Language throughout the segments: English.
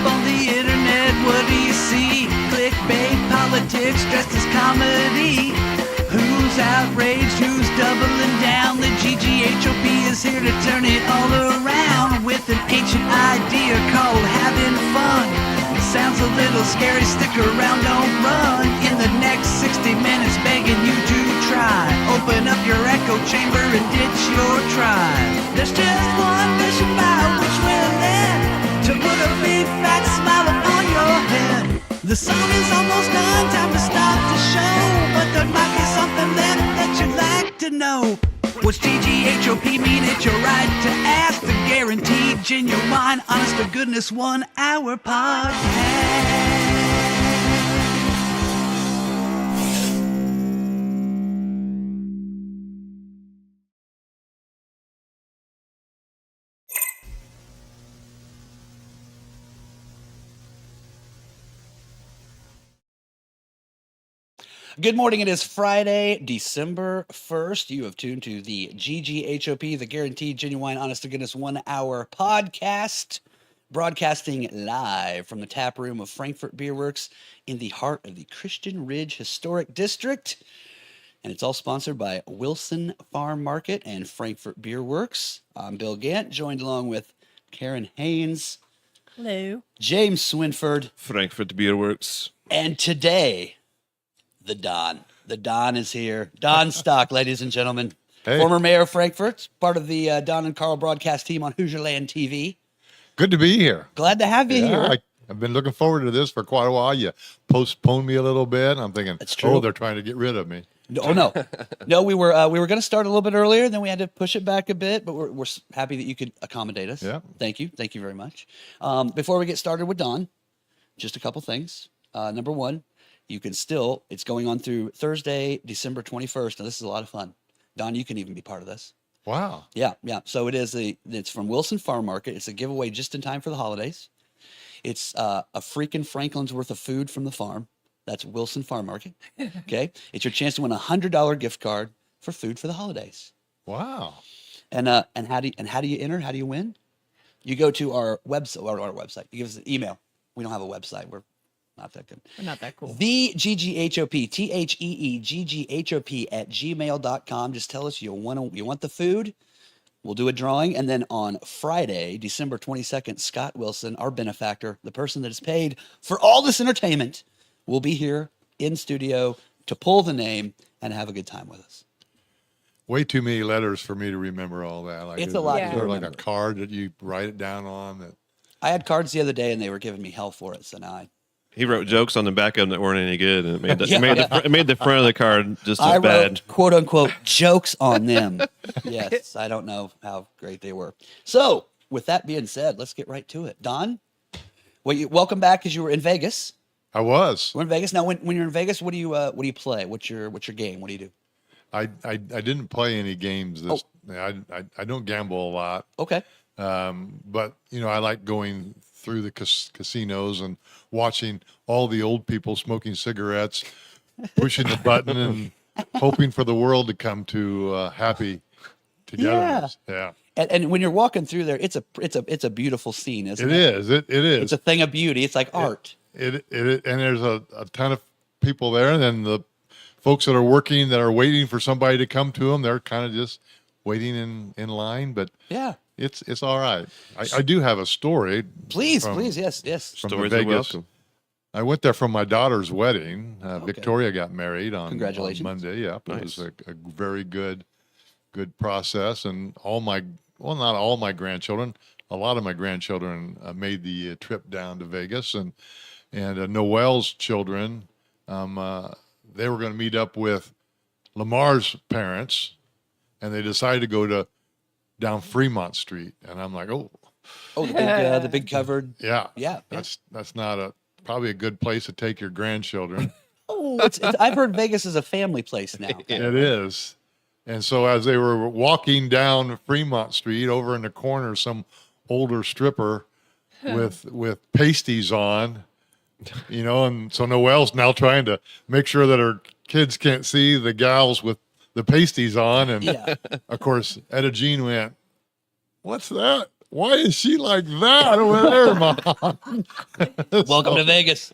on the internet, what do you see? Clickbait, politics, dressed as comedy. Who's outraged, who's doubling down? The GGHOP is here to turn it all around with an ancient idea called having fun. It sounds a little scary, stick around, don't run. In the next 60 minutes, begging you to try. Open up your echo chamber and ditch your tribe. There's just one mission by which we're led, to put a big fat smile on your head. The song is almost done, time to start the show, but there might be something left that you'd like to know. What's GGHOP mean? It's your right to ask. The guaranteed, genuine, honest to goodness 1 hour podcast. Good morning. It is Friday, December 1st. You have tuned to the GGHOP, the Guaranteed Genuine Honest to Goodness 1 hour podcast, broadcasting live from the tap room of Frankfort Beer Works in the heart of the Christian Ridge Historic District. And it's all sponsored by Wilson Farm Market and Frankfort Beer Works. I'm Bill Gant, joined along with Karen Haynes. Hello. James Swinford. Frankfort Beer Works. And today, the Don. The Don is here. Don Stock, ladies and gentlemen. Hey. Former mayor of Frankfort, part of the Don and Carl broadcast team on Hoosierland TV. Good to be here. Glad to have you here. I've been looking forward to this for quite a while. You postponed me a little bit. I'm thinking, That's true. oh, they're trying to get rid of me. Oh, no. No, we were going to start a little bit earlier, then we had to push it back a bit, but we're happy that you could accommodate us. Yeah. Thank you. Thank you very much. Before we get started with Don, just a couple things. Number one, you can still, it's going on through Thursday, December 21st. Now, this is a lot of fun. Don, you can even be part of this. Wow. Yeah. So it's from Wilson Farm Market. It's a giveaway just in time for the holidays. It's a freaking Franklin's worth of food from the farm. That's Wilson Farm Market. Okay. It's your chance to win $100 gift card for food for the holidays. Wow. And how do you enter? How do you win? You go to our website. You give us an email. We don't have a website. We're not that good. We're not that cool. The GGHOP, THEEGGHOP at gmail.com. Just tell us you want the food. We'll do a drawing. And then on Friday, December 22nd, Scott Wilson, our benefactor, the person that is paid for all this entertainment, will be here in studio to pull the name and have a good time with us. Way too many letters for me to remember all that. Like, It's a lot Is to there like remember. a card that you write it down on? That I had cards the other day and they were giving me hell for it. So now He wrote jokes on the back of them that weren't any good, and it made the, Yeah. it made the front of the card just as I bad. wrote, quote unquote, jokes on them. Yes, I don't know how great they were. So, with that being said, let's get right to it. Don, welcome back because you were in Vegas. I was. We're in Vegas now. When you're in Vegas, what do you play? What's your game? What do you do? I didn't play any games. I don't gamble a lot. Okay. But I like going through the casinos and watching all the old people smoking cigarettes, pushing the button and hoping for the world to come to happy togetherness. Yeah. And when you're walking through there, it's a beautiful scene, isn't it? It is. It is. It's a thing of beauty. It's like art. And there's a ton of people there, and then the folks that are working that are waiting for somebody to come to them, they're kind of just waiting in line. But Yeah. it's all right. I do have a story. Please, from- yes. from Stories are Vegas. welcome. I went there for my daughter's wedding. Victoria got married on Congratulations. Monday. Yeah, it Nice. was a very good process, and not all my grandchildren, a lot of my grandchildren made the trip down to Vegas, and Noel's children, they were going to meet up with Lamar's parents, and they decided to go down Fremont Street, and I'm like, oh, the big covered. yeah, Yeah. that's not probably a good place to take your grandchildren. Oh, I've heard Vegas is a family place now. It is. And so as they were walking down Fremont Street, over in the corner, some older stripper with pasties on, and so Noelle's now trying to make sure that her kids can't see the gals with the pasties on. And Yeah. of course, Etta Jean went, "What's that?" why is she like that over there, Mom? Welcome to Vegas.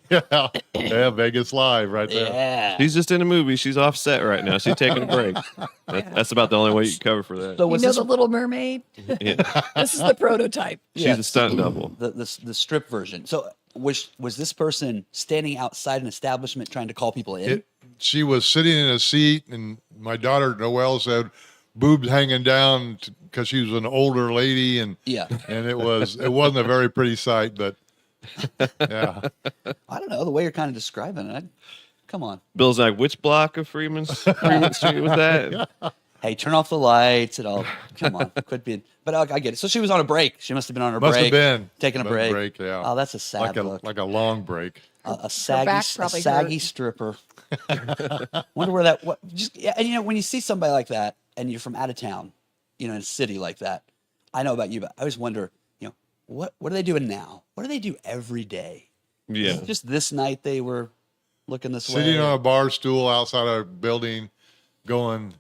Yeah, Vegas Live right there. Yeah. She's just in a movie. She's off set right now. She's taking a break. That's about the only way you can cover for that. So You was know this the Little Mermaid? Yeah. This is the prototype. She's a stunt double. the strip version? So was this person standing outside an establishment trying to call people in? She was sitting in a seat, and my daughter Noelle said, "Boobs hanging down," because she was an older lady, and Yeah. and it wasn't a very pretty sight, but yeah, I don't know the way you're kind of describing it. Come on. Bill's like, which block of Freeman Street was that? Hey, turn off the lights and all. Come on, quit being. But I get it. So she was on a break. She must have been on her must break. have been taking a Been break. Yeah, Oh, that's a sad look. like a long break. A back saggy, probably saggy hurt. stripper. Wonder where that. What? Just yeah. And you know, when you see somebody like that, and you're from out of town, you know, in a city like that, I know about you, but I always wonder, you know, what are they doing now? What do they do every day? Yeah. Just this night they were looking this way. Sitting on a bar stool outside a building, going,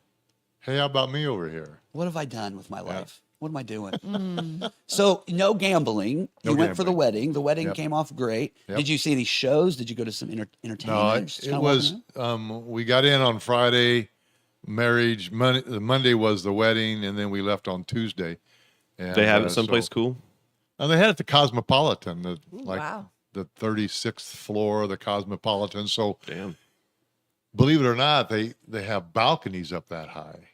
"Hey, how about me over here?" What have I done with my life? What am I doing? So no gambling. No You went for the gambling. wedding. The wedding Yep. came off great. Yep. Did you see any shows? Did you go to some entertainment? No, Just it kinda was. walking around? We got in on Friday, marriage. Monday was the wedding, and then we left on Tuesday. And, They have it someplace cool. And they had it at the Cosmopolitan, like wow. the 36th floor of the Cosmopolitan. So Damn. believe it or not, they have balconies up that high,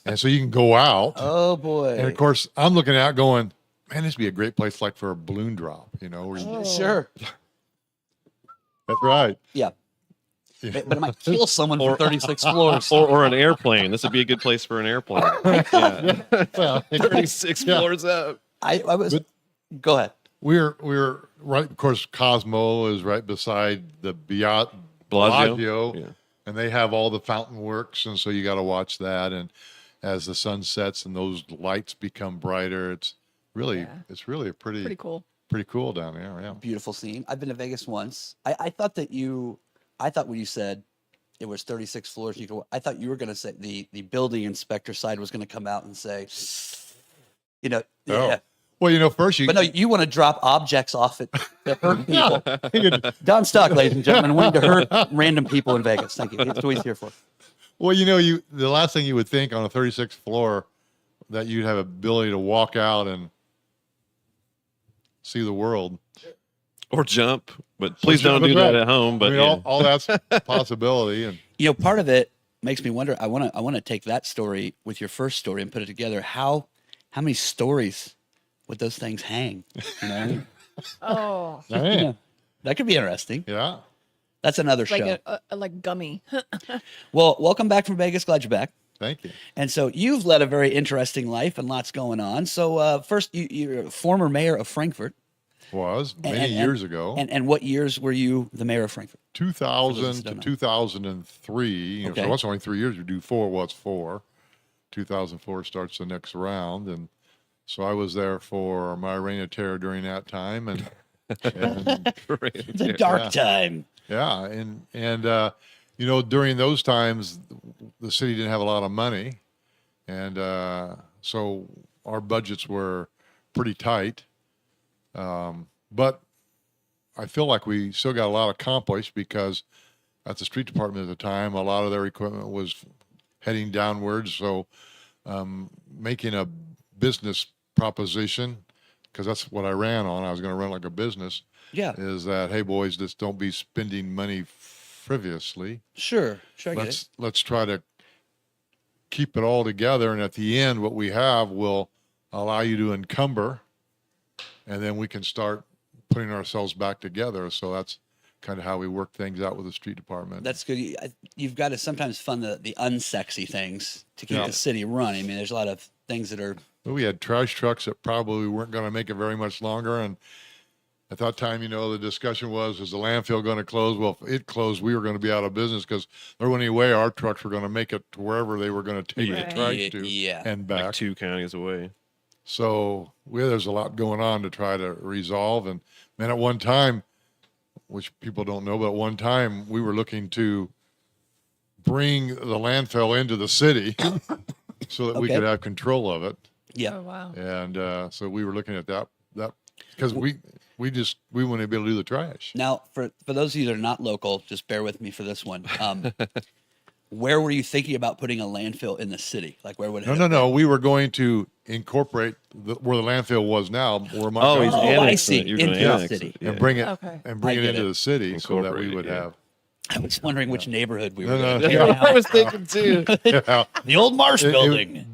and so you can go out. Oh boy. And of course, I'm looking out, going, "Man, this would be a great place, like for a balloon drop." You know, where you, Sure. that's right. Yeah. But it might kill someone for 36 floors. Or an airplane. This would be a good place for an airplane. Yeah. Well, 36 Yeah. floors up. I was. Go ahead. we're right. Of course, Cosmo is right beside the Bellagio. Bellagio, Yeah. and they have all the fountain works, and so you got to watch that. And as the sun sets and those lights become brighter, it's really a Pretty cool. pretty cool down there. Yeah. Beautiful scene. I've been to Vegas once. I thought when you said it was 36 floors, I thought you were going to say the building inspector side was going to come out and say, you know, Oh. yeah. Well, you know, first you But no, you want to drop objects off it that hurt people. Don Stock, ladies and gentlemen, wanting to hurt random people in Vegas. Thank you. That's what he's here for. Well, you know, the last thing you would think on a 36th floor that you'd have ability to walk out and see the world. Or jump. But please don't do that at home. But I mean, yeah. all that's a possibility. And You know, part of it makes me wonder. I want to take that story with your first story and put it together. How many stories would those things hang? You know, Oh, man, that could be interesting. yeah. That's another like show. like gummy. Well, welcome back from Vegas. Glad you're back. Thank you. And so you've led a very interesting life and lots going on. So first, you're a former mayor of Frankfort. Was many And- years ago, And what years were you the mayor of Frankfort? 2000 don't to know. 2003. You know, Okay. so it's only 3 years. You do four. Well, it's four. 2004 starts the next round, and so I was there for my reign of terror during that time, and The dark time. yeah, and you know, during those times, the city didn't have a lot of money, and so our budgets were pretty tight. But I feel like we still got a lot accomplished because at the street department at the time, a lot of their equipment was heading downwards. So making a business proposition, because that's what I ran on. I was going to run like a business. Yeah, Is that, hey boys, just don't be spending money frivolously. sure. I get it. Let's try to keep it all together, and at the end, what we have will allow you to encumber, and then we can start putting ourselves back together. So that's kind of how we work things out with the street department. That's good. You've got to sometimes fund the unsexy things to keep Yeah. the city running. I mean, there's a lot of things that are. We had trash trucks that probably weren't going to make it very much longer, and at that time, you know, the discussion was the landfill going to close? Well, if it closed, we were going to be out of business because there wasn't any way our trucks were going to make it to wherever they were going to take Yeah. the trash to Yeah. and Like back. 2 counties away. So there's a lot going on to try to resolve. And man, at one time, which people don't know, but at one time we were looking to bring the landfill into the city so that we Okay. could have control of it. Yeah. Oh, wow. And so we were looking at that because we wouldn't be able to do the trash. Now, for those of you that are not local, just bear with me for this one. Where were you thinking about putting a landfill in the city? Like, where would it? No. We were going to incorporate where the landfill was now, where my Oh, he's Oh, I annexing see. it. You're gonna Into the annex city. it. Yeah. and bring it Okay. and bring I it get into it. the city so that we Incorporate would it, yeah. have. I was wondering which neighborhood we were No, going no, to. yeah. I was thinking too. Yeah. The old Marsh It- building.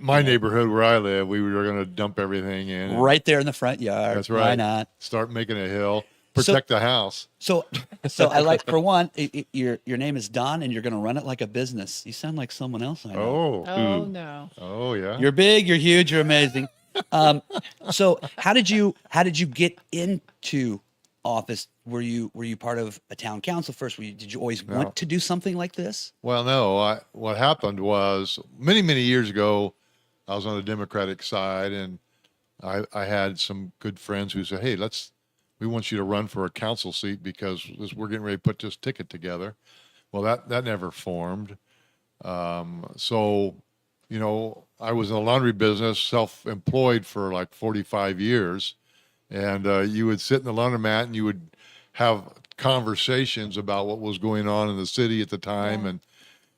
My neighborhood where I live, we were going to dump everything in. and Right there in the front yard. That's right. Why not? Start making a hill, protect the house. So I like, for one, your name is Don, and you're going to run it like a business. You sound like someone else I know. Oh, no. Oh yeah. You're big, you're huge, you're amazing. So how did you get into office? Were you part of a town council first? Did you always want to do something like this? Well, no. What happened was many years ago, I was on the Democratic side, and I had some good friends who said, "Hey, we want you to run for a council seat because we're getting ready to put this ticket together." Well, that never formed. So, I was in the laundry business, self-employed for like 45 years, and you would sit in the laundromat and you would have conversations about what was going on in the city at the time,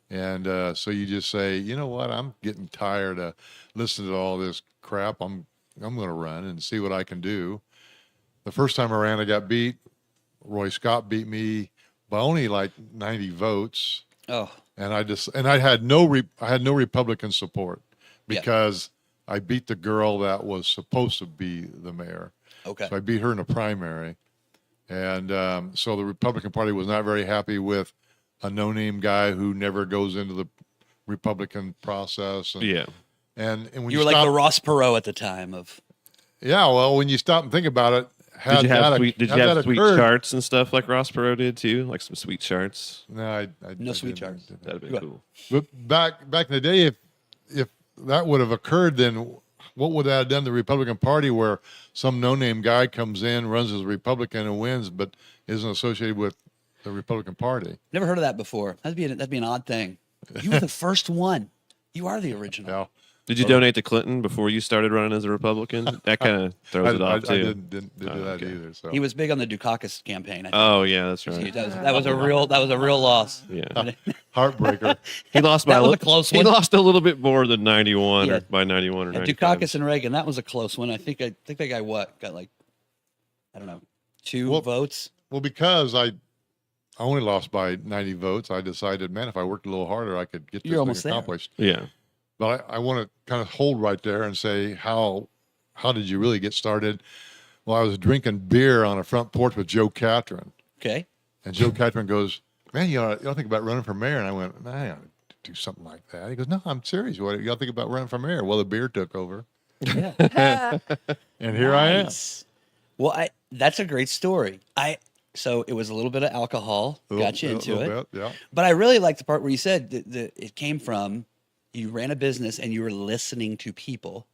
and so you just say, you know what, I'm getting tired of listening to all this crap. I'm going to run and see what I can do. The first time I ran, I got beat. Roy Scott beat me by only like 90 votes, Oh, and I had no Republican support because I beat the girl that was supposed to be the mayor. okay. So I beat her in a primary. And so the Republican Party was not very happy with a no-name guy who never goes into the Republican process. And, Yeah. And when You were like the Ross Perot at the time of. yeah, well, when you stop and think about it, Did you have sweet occurred- charts and stuff like Ross Perot did too? Like some sweet charts? No, I No sweet didn't- charts. That'd have Go been cool. But back in the day, if that would have occurred, then what would that have done to the Republican Party, where some no-name guy comes in, runs as a Republican and wins, but isn't associated with the Republican Party? Never heard of that before. That'd be an odd thing. You were the first one. You are the original. Yeah, Did you donate to Clinton before you started running as a Republican? That kind of throws it off too. I didn't do that okay. either. So He was big on the Dukakis campaign. I think. Oh yeah, that's See, right. that was a real loss. Yeah, heartbreaker. he lost by That a was a little. close He one. lost a little bit more than 91 Yeah. or by 91 or Yeah, 95. Dukakis and Reagan, that was a close one. I think that guy got like, I don't know, 2 Well, votes. Well, because I only lost by 90 votes, I decided, man, if I worked a little harder, I could get this You're thing almost there. accomplished. Yeah. But I want to kind of hold right there and say, how did you really get started? Well, I was drinking beer on a front porch with Joe Catron, Okay. and Joe Catron goes, "Man, you ought to think about running for mayor." And I went, "Man, I ought to do something like that." He goes, "No, I'm serious. What you ought to think about running for mayor?" Well, the beer took over, Yeah. and here I am. Nice. Well, that's a great story. So it was a little bit of alcohol, got you into it. Bit, yeah. But I really like the part where you said that it came from you ran a business and you were listening to people.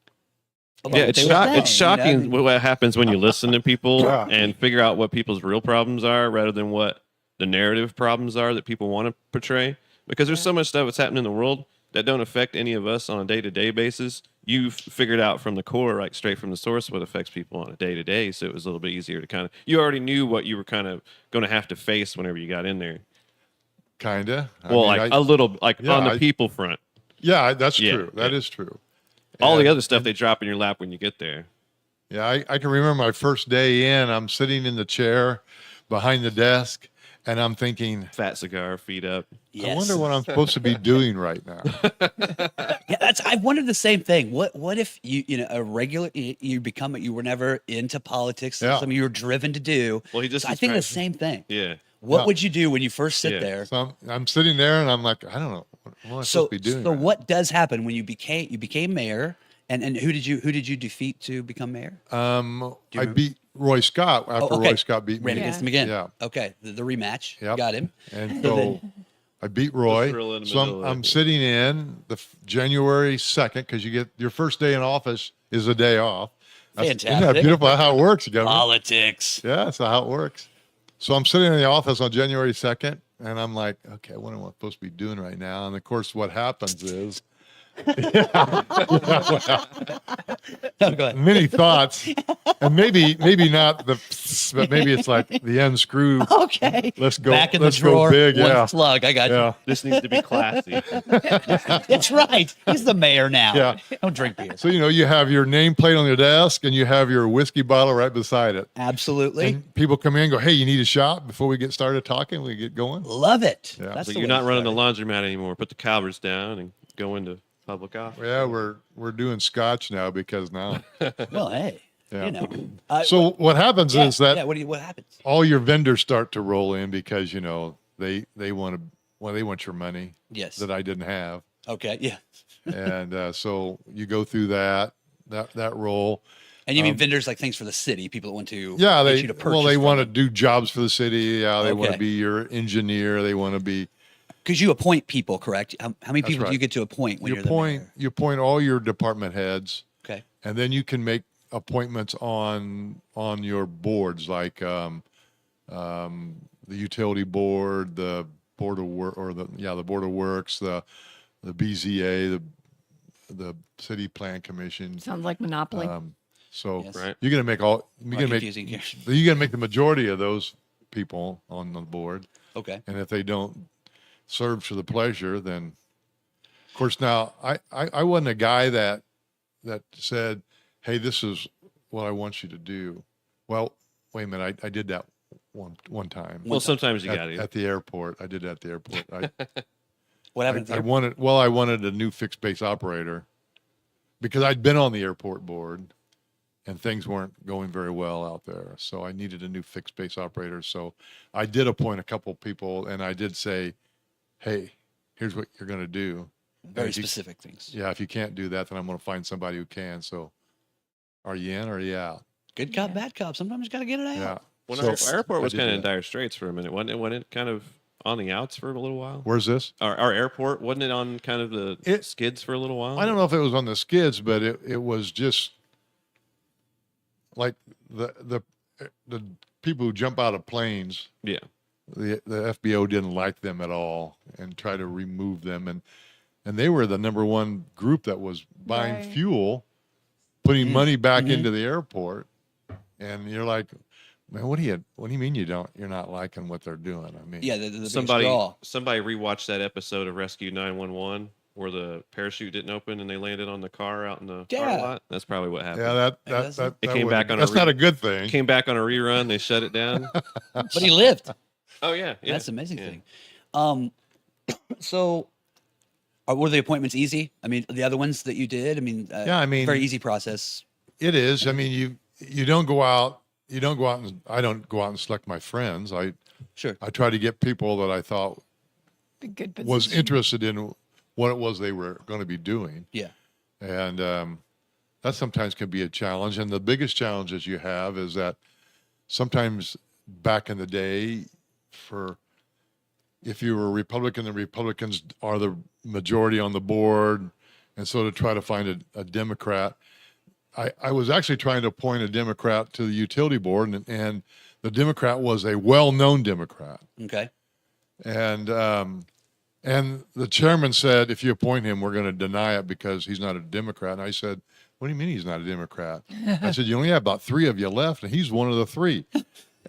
about Yeah, what it's, they were saying, it's shocking you know? what happens when you listen to people Yeah. and figure out what people's real problems are rather than what the narrative problems are that people want to portray. Because there's so much stuff that's happening in the world that don't affect any of us on a day-to-day basis. You've figured out from the core, like straight from the source, what affects people on a day-to-day. So it was a little bit easier to kind of, you already knew what you were kind of going to have to face whenever you got in there. Kinda. Well, like a little, like yeah, on the people front. Yeah, that's Yeah, true. That yeah. is true. All the And- other stuff they drop in your lap when you get there. Yeah, I can remember my first day in. I'm sitting in the chair behind the desk, and I'm thinking, Fat cigar, feet up. Yes. I wonder what I'm supposed to be doing right now. Yeah, I wondered the same thing. What if you were never into politics, Yeah. something you were driven to do. Well, he just So I think the described- same thing. Yeah. What Yeah. would you do when you first sit Yeah. there? So I'm sitting there, and I'm like, I don't know what am I supposed to be doing. So right what does happen when you became mayor? And who did you defeat to become mayor? now? Do you I beat Roy Scott after okay. Roy Scott beat Ran me. against him again. Yeah. Okay. The rematch. Yep. Got him. And so I beat Roy. thrill in the So middle of I'm it. sitting in January 2nd, because you get your first day in office is a day off. Isn't that Fantastic. beautiful how it works, Governor? Politics. Yeah, that's how it works. So I'm sitting in the office on January 2nd, and I'm like, okay, what am I supposed to be doing right now? And of course, what happens is No, go ahead. Many thoughts, and maybe not the, but maybe it's like the unscrew. Okay. Let's go. Back in let's the drawer. go big. One Yeah. slug. I got Yeah. This needs to be classy. you. That's right. He's the mayor now. Yeah. Don't drink beer. So, you have your nameplate on your desk and you have your whiskey bottle right beside it. Absolutely. And people come in and go, hey, you need a shot before we get started talking? We get going? Love it. Yeah. That's So the you're way not to running the start laundromat anymore. Put the covers down and go into public office. Yeah, we're doing scotch now because now. it. Well, hey, Yeah. you know. So what happens yeah, is that yeah, what happens? all your vendors start to roll in because, they want they want your money Yes. that I didn't have. Okay. Yeah. And so you go through that role. And you mean vendors like things for the city, people that want to Yeah, get they you to purchase. they want to do jobs for the city. Yeah, they want Okay. to be your engineer. They want to be because you appoint people, correct? How many people do right. you get to appoint when you you're the appoint mayor? you appoint all your department heads, Okay. and then you can make appointments on your boards like the utility board, the board of work, or the board of works, the BZA, the city plan commission. Sounds like Monopoly. So Yes. Right. you're gonna make all you're gonna make Confusing here. you're gonna make the majority of those people on the board, Okay. and if they don't serve to the pleasure, then of course now I wasn't a guy that said, hey, this is what I want you to do. Well, wait a minute, I did that one time. Well, sometimes you got to. At the airport. I did that at the airport. What happened? I wanted a new fixed base operator because I'd been on the airport board and things weren't going very well out there. So I needed a new fixed base operator. So I did appoint a couple people and I did say, hey, here's what you're going to do. Very if you- specific things. Yeah, if you can't do that, then I'm going to find somebody who can. So are you in or are you out? Good cop, bad cop. Sometimes you got to get it out. Yeah. When So our airport I was did kind of in that. dire straits for a minute, wasn't it kind of on the outs for a little while? Where's this? Our airport, wasn't it on kind of the skids for a little while? I don't know if it was on the skids, but it was just like the people who jump out of planes. Yeah. The FBO didn't like them at all and try to remove them, and they were the number one group that was buying Right. fuel, putting money back into the airport, and you're like, man, what do you mean you're not liking what they're doing? I mean, Yeah, the biggest Somebody draw. rewatched that episode of Rescue 911 where the parachute didn't open and they landed on the car out in the car Yeah. lot. That's probably what happened. yeah, that that's- that, It that came wouldn't- back on a that's re- not a good thing. Came back on a rerun. They shut it down. But he lived. Oh yeah, yeah. That's the amazing Yeah. thing. So were the appointments easy? I mean, the other ones that you did, I mean, Yeah, I mean- very easy process. It is. I mean, you don't go out. You don't go out and I don't go out and select my friends. I Sure. try to get people that I thought The good position. was interested in what it was they were going to be doing. Yeah. And that sometimes can be a challenge. And the biggest challenges you have is that sometimes back in the day, if you were a Republican, the Republicans are the majority on the board. And so to try to find a Democrat, I was actually trying to appoint a Democrat to the utility board, and the Democrat was a well-known Democrat. Okay. And the chairman said, if you appoint him, we're going to deny it because he's not a Democrat. And I said, what do you mean he's not a Democrat? I said, you only have about 3 of you left, and he's one of the 3.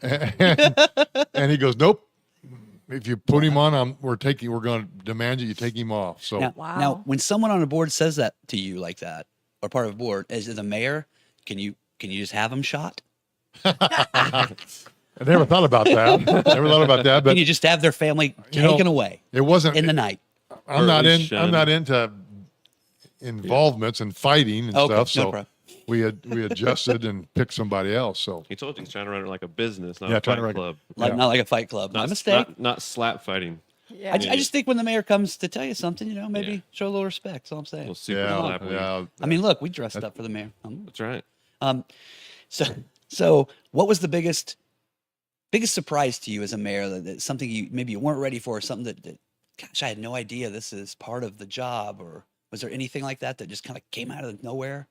And he goes, nope. If you put him on, we're going to demand that you take him off. So Now, Wow. now, when someone on a board says that to you like that, or part of a board, as the mayor, can you just have them shot? I never thought about that. Can But you just have their family You know, taken away it wasn't in the night? I'm Or not at least I'm not into involvements and fighting and Okay, stuff. no So problem. we adjusted and picked somebody else. So He told you he's trying to run it like a business, not Yeah, a trying to fight run- club. Like Yeah. not like a fight club. My Not, mistake. Not slap fighting. Yeah. I just think when the mayor comes to tell you something, maybe Yeah. show a little respect. That's all I'm saying. Well, super yeah, slap. yeah. I mean, look, we dressed up for the mayor. That's right. So what was the biggest surprise to you as a mayor? That something you weren't ready for, or something that, gosh, I had no idea this is part of the job, or was there anything like that just kind of came out of nowhere,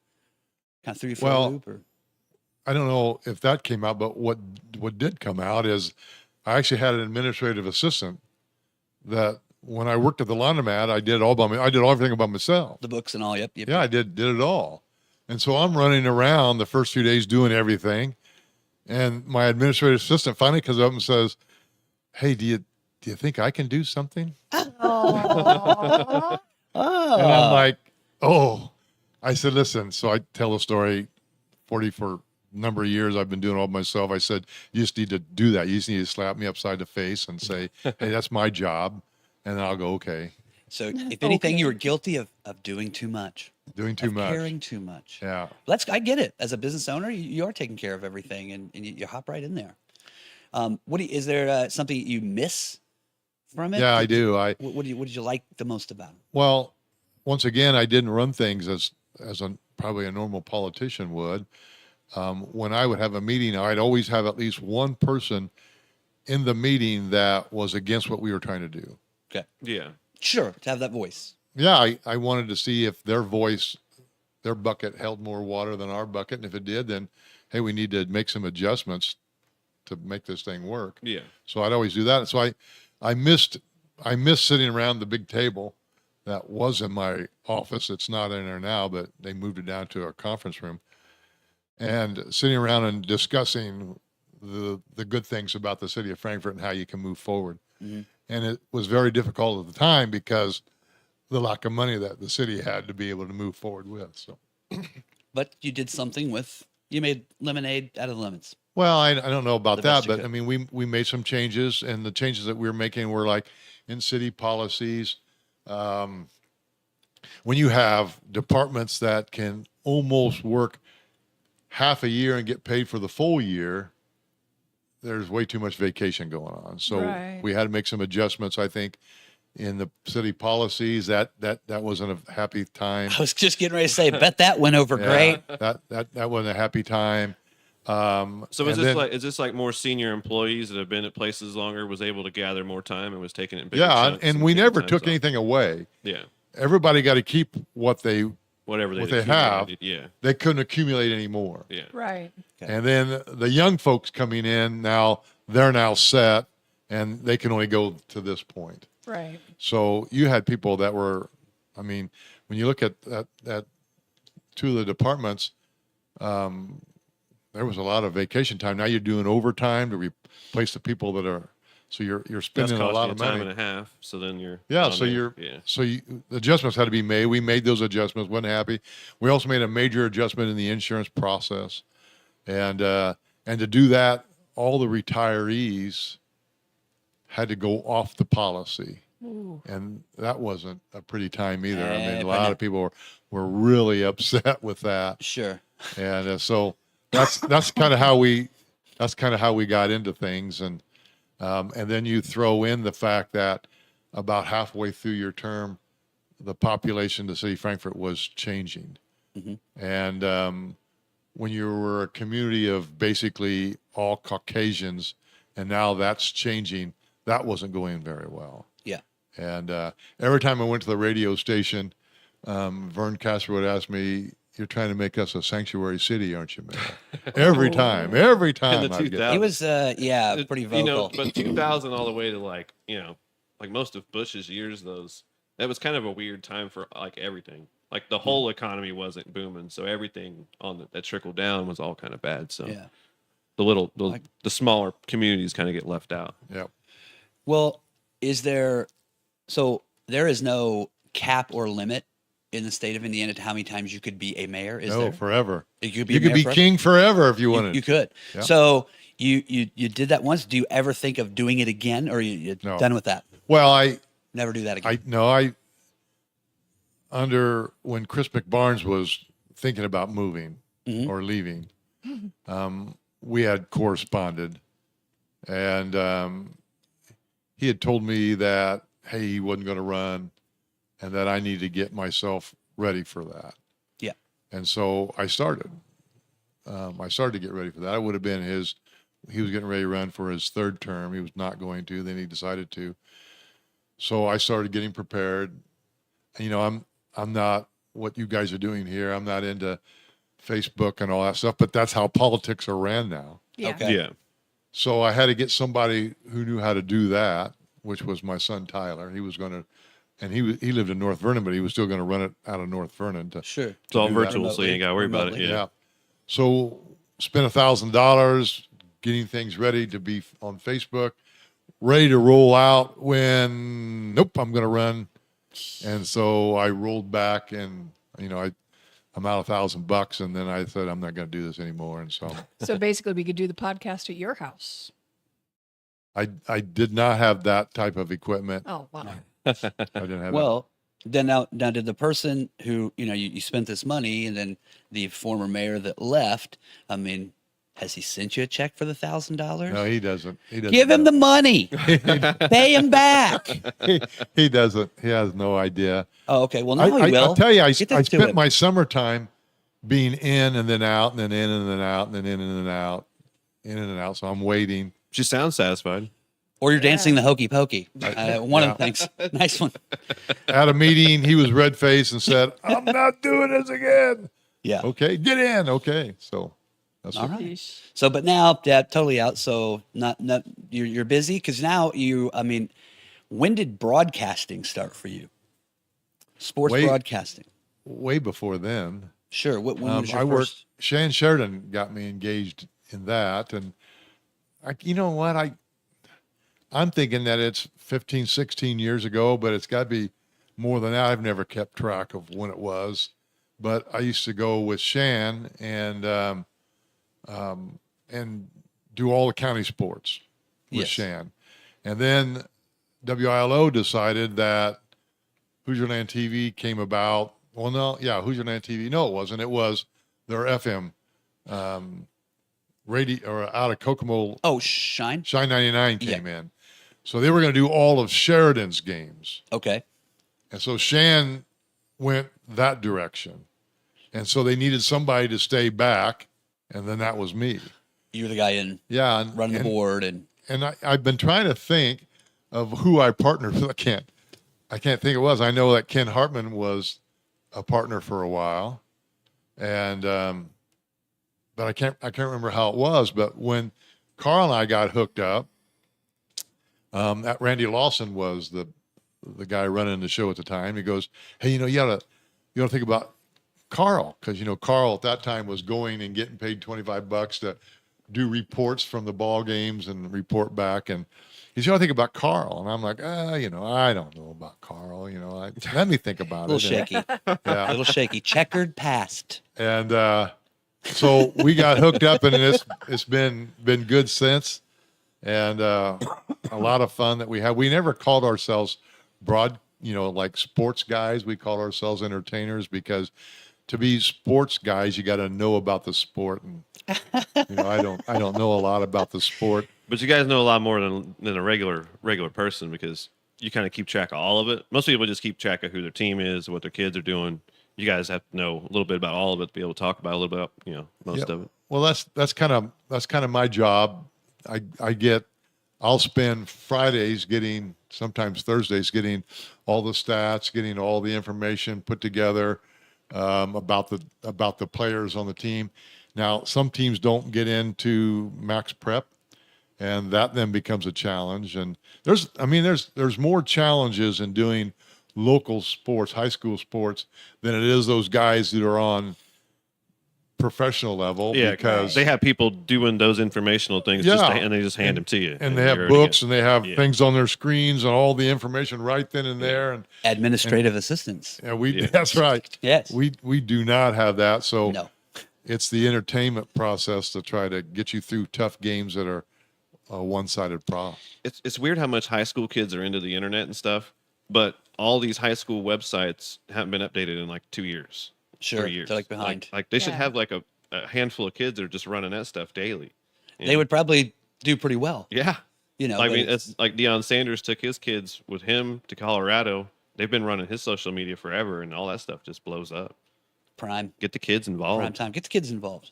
kind of threw you for a Well, loop? Or I don't know if that came out, but what did come out is I actually had an administrative assistant that when I worked at the laundromat, I did I did everything by myself. The books and all. Yep. Yep. Yeah, I did it all. And so I'm running around the first few days doing everything. And my administrative assistant finally comes up and says, "Hey, do you think I can do something?" Oh. And I'm like, "Oh." I said, "Listen." So I tell the story. For a number of years, I've been doing it all myself. I said, "You just need to do that. You just need to slap me upside the face and say, hey, that's my job." And then I'll go, "Okay." So if anything, Okay. you were guilty of doing too much, Doing too of much. caring too much. Yeah. I get it. As a business owner, you are taking care of everything, and you hop right in there. Is there something you miss from it? Yeah, I do. What did you like the most about it? Well, once again, I didn't run things as probably a normal politician would. When I would have a meeting, I'd always have at least one person in the meeting that was against what we were trying to do. Okay. Yeah. Sure, to have that voice. Yeah, I wanted to see if their bucket held more water than our bucket. And if it did, then, hey, we need to make some adjustments to make this thing work. Yeah. So I'd always do that. So I missed sitting around the big table that was in my office. It's not in there now, but they moved it down to a conference room, and sitting around and discussing the good things about the city of Frankfort and how you can move forward. Mm-hmm. And it was very difficult at the time because the lack of money that the city had to be able to move forward with. So, But you did something you made lemonade out of lemons. well, I don't know about The best that, you but could. I mean, we made some changes, and the changes that we were making were like in city policies. When you have departments that can almost work half a year and get paid for the full year, there's way too much vacation going on. So Right. we had to make some adjustments, I think, in the city policies. That wasn't a happy time. I was just getting ready to say, bet that went over great. Yeah, that wasn't a happy time. So and then- is this like more senior employees that have been at places longer was able to gather more time and was taking it in bigger yeah, chunks and we taking never times took off? anything away. Yeah. Everybody got to keep what they Whatever what they have. accumulated. Yeah. they couldn't accumulate anymore. Yeah. Right. Okay. And then the young folks coming in now, they're now set, and they can only go to this point. Right. So you had people that were, I mean, when you look at that two of the departments, there was a lot of vacation time. Now you're doing overtime to replace the people that are, so you're That's spending a costing lot you of time money. and a half. So then you're Yeah, on so there. Yeah. adjustments had to be made. We made those adjustments. Wasn't happy. We also made a major adjustment in the insurance process, and to do that, all the retirees had to go off the policy, and that wasn't a pretty time either. I mean, a lot of people were really upset with that, Sure. and so that's kind of how we got into things, and then you throw in the fact that about halfway through your term, the population of the city of Frankfort was changing. Mm-hmm. And when you were a community of basically all Caucasians, and now that's changing, that wasn't going very well. Yeah. And every time I went to the radio station, Vern Casper would ask me, "You're trying to make us a sanctuary city, aren't you, Mayor?" Every time In the I'd get 2000s. He was, pretty vocal. You know, but 2000 all the way to like most of Bush's years, that was kind of a weird time for like everything. Like the whole economy wasn't booming, so everything that trickled down was all kind of bad. So Yeah. the smaller communities kind of get left out. Yep. Well, there is no cap or limit in the state of Indiana to how many times you could be a mayor? Is No, there? forever. You could be, You a could mayor be forever? king forever if you wanted. You could. Yeah. So you did that once. Do you ever think of doing it again, or you're No. done with that? Well, Never do that again. when Chris McBarnes was thinking about moving Mhm. or leaving, we had corresponded, and he had told me that, hey, he wasn't going to run, and that I needed to get myself ready for that. Yeah. And so I started. I started to get ready for that. I would have been he was getting ready to run for his third term. He was not going to. Then he decided to. So I started getting prepared. And, I'm not what you guys are doing here. I'm not into Facebook and all that stuff, but that's how politics are ran now. Yeah. Okay. Yeah. So I had to get somebody who knew how to do that. which was my son Tyler. He was going to, and he lived in North Vernon, but he was still going to run it out of North Vernon. Sure. It's all do that virtual, so you ain't got to worry about it. remotely. Yeah. Yeah. So spent $1,000 getting things ready to be on Facebook, ready to roll out when, nope, I'm going to run. And so I rolled back and, I'm out $1,000, and then I said, I'm not going to do this anymore. And so So basically, we could do the podcast at your house. I did not have that type of equipment. Oh, wow. I didn't have Well, then now did the person who, you spent this money, and then the former mayor that left, I mean, has he sent you a check for the $1,000? that. No, he doesn't. He doesn't. Give him the money. Pay him back. He doesn't. He has no idea. Oh, okay. Well, now he will. I'll tell you, I Get that to spent him. my summertime being in and then out and then in and then out and then in and then out, in and out. So I'm waiting. She sounds satisfied. Or you're dancing the hokey pokey. One of the things. Nice one. At a meeting, he was red faced and said, "I'm not doing this again." Yeah. Okay, get in. Okay, so that's All what, right. So, but now, yeah, totally out. So, not you're busy because now when did broadcasting start for you? Sports Wait. broadcasting. way before then. Sure. When was your I first? worked. Shan Sheridan got me engaged in that, and you know what? I'm thinking that it's 15, 16 years ago, but it's got to be more than that. I've never kept track of when it was, but I used to go with Shan and do all the county sports with Yes. Shan, and then WILO decided that Hoosier Land TV came about. Well, no, yeah, Hoosier Land TV. No, it wasn't. It was their FM radio or out of Kokomo. Oh, Shine. Shine 99 came in. So they were going to do all of Sheridan's games. Okay. And so Shan went that direction. And so they needed somebody to stay back. And then that was me. You were the guy in Yeah. running the board and I've been trying to think of who I partnered with. I can't think it was. I know that Ken Hartman was a partner for a while. And, but I can't remember how it was. But when Carl and I got hooked up, that Randy Lawson was the guy running the show at the time. He goes, "Hey, you ought to think about Carl, because Carl at that time was going and getting paid $25 to do reports from the ball games and report back." And he said, "You ought to think about Carl." And I'm like, I don't know about Carl. Let me think about a it. little shaky. A Yeah. little shaky. Checkered past. And so we got hooked up, and it's been good since. And a lot of fun that we have. We never called ourselves like sports guys. We called ourselves entertainers, because to be sports guys, you got to know about the sport. And I don't know a lot about the sport. But you guys know a lot more than a regular person, because you kind of keep track of all of it. Most people just keep track of who their team is, what their kids are doing. You guys have to know a little bit about all of it to be able to talk about a little bit, most of it. Well, that's kind of my job. I'll spend Fridays sometimes Thursdays getting all the stats, getting all the information put together about the players on the team. Now, some teams don't get into max prep, and that then becomes a challenge. And there's more challenges in doing local sports, high school sports, than it is those guys that are on professional level. Yeah, because they have people doing those informational things, and they just hand them to you. and they have you're books, already and they have Yeah. things on their screens and all the information right then and there. And Administrative assistants. that's right. Yes. We do not have that. So No. it's the entertainment process to try to get you through tough games that are a one-sided problem. It's weird how much high school kids are into the internet and stuff, but all these high school websites haven't been updated in like 2 years. Sure. 3 years. They're like behind. Like they should Yeah. have like a handful of kids that are just running that stuff daily. They would probably do pretty well. Yeah. I I but mean, it's like Deion Sanders took his kids with him to Colorado. They've been running his social media forever, and all that stuff just blows up. prime Get the kids involved. time. Get the kids involved.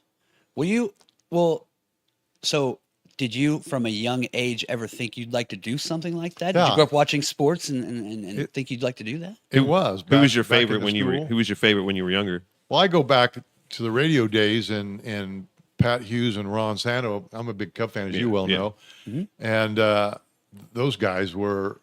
So did you, from a young age, ever think you'd like to do something like that? Did Yeah. you grow up watching sports and think you'd like to do that? It was. Who was your back in favorite the when you were? school. Who was your favorite when you were younger? Well, I go back to the radio days and Pat Hughes and Ron Santo. I'm a big Cub fan, as you well yeah. know. Mm-hmm. And those guys were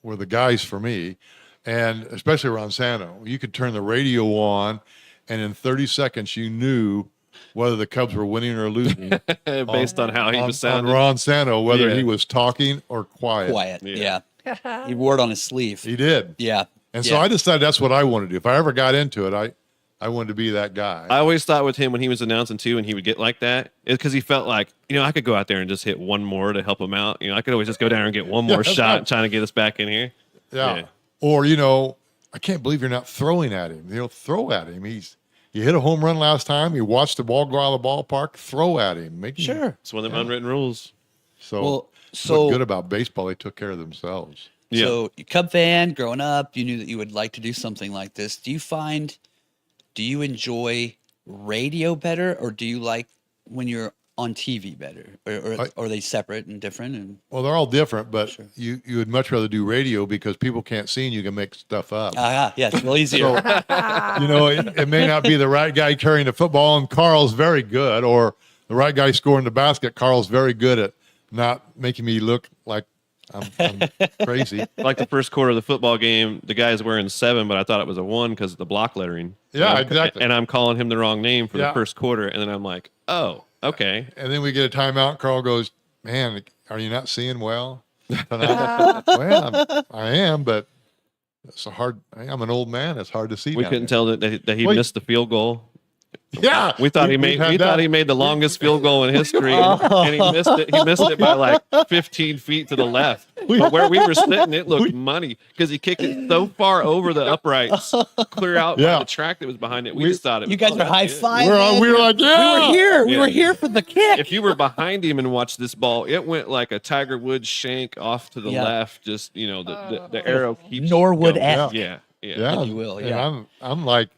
the guys for me, and especially around Sano. You could turn the radio on, and in 30 seconds you knew whether the Cubs were winning or losing Based on how he was on sounding. Ron Sano, whether Yeah. he was talking or quiet. Quiet. Yeah. Yeah. He wore it on his sleeve. He did. Yeah. And so I decided that's what I wanted to do. If I ever got into it, I wanted to be that guy. I always thought with him when he was announcing too, and he would get like that, it's because he felt like, I could go out there and just hit one more to help him out. I could always just go down and get one more that's shot right. trying to get us back in here. Yeah. Yeah. Or, I can't believe you're not throwing at him. Throw at him. He hit a home run last time. You watched the ball go out of the ballpark. Throw at him. Make him. Sure. It's one of them unwritten rules. So, so what's good about baseball, they took care of themselves. Yeah. So, you Cub fan, growing up, you knew that you would like to do something like this. Do you enjoy radio better, or do you like when you're on TV better, or are they separate and different? And Well, they're all different, but you would much rather do radio because people can't see and you can make stuff up. yeah, it's real easier. So, it may not be the right guy carrying the football, and Carl's very good, or the right guy scoring the basket. Carl's very good at not making me look like I'm crazy. Like the first quarter of the football game, the guy's wearing 7, but I thought it was a 1 because of the block lettering. Yeah, exactly. And I'm calling him the wrong name for Yeah. the first quarter, and then I'm like, oh, okay. And then we get a timeout. Carl goes, "Man, are you not seeing well tonight?" Well, I am, but it's hard. I'm an old man. It's hard to see. We down couldn't here. tell that he Wait. missed the field goal. Yeah, We thought he we've made had that. the longest field goal in history, and he missed it. He missed it by like 15 feet to the left. But where we were sitting, it looked money because he kicked it so far over the uprights, clear out Yeah. the track that was behind it. We just thought it. You was guys are good. high fiving. We were like, yeah. We were here. We Yeah. were here for the kick. If you were behind him and watched this ball, it went like a Tiger Woods shank off to the Yeah. left. Just the arrow keeps Norwood going. F. Yeah, yeah. Yeah, If you will, And yeah. I'm like,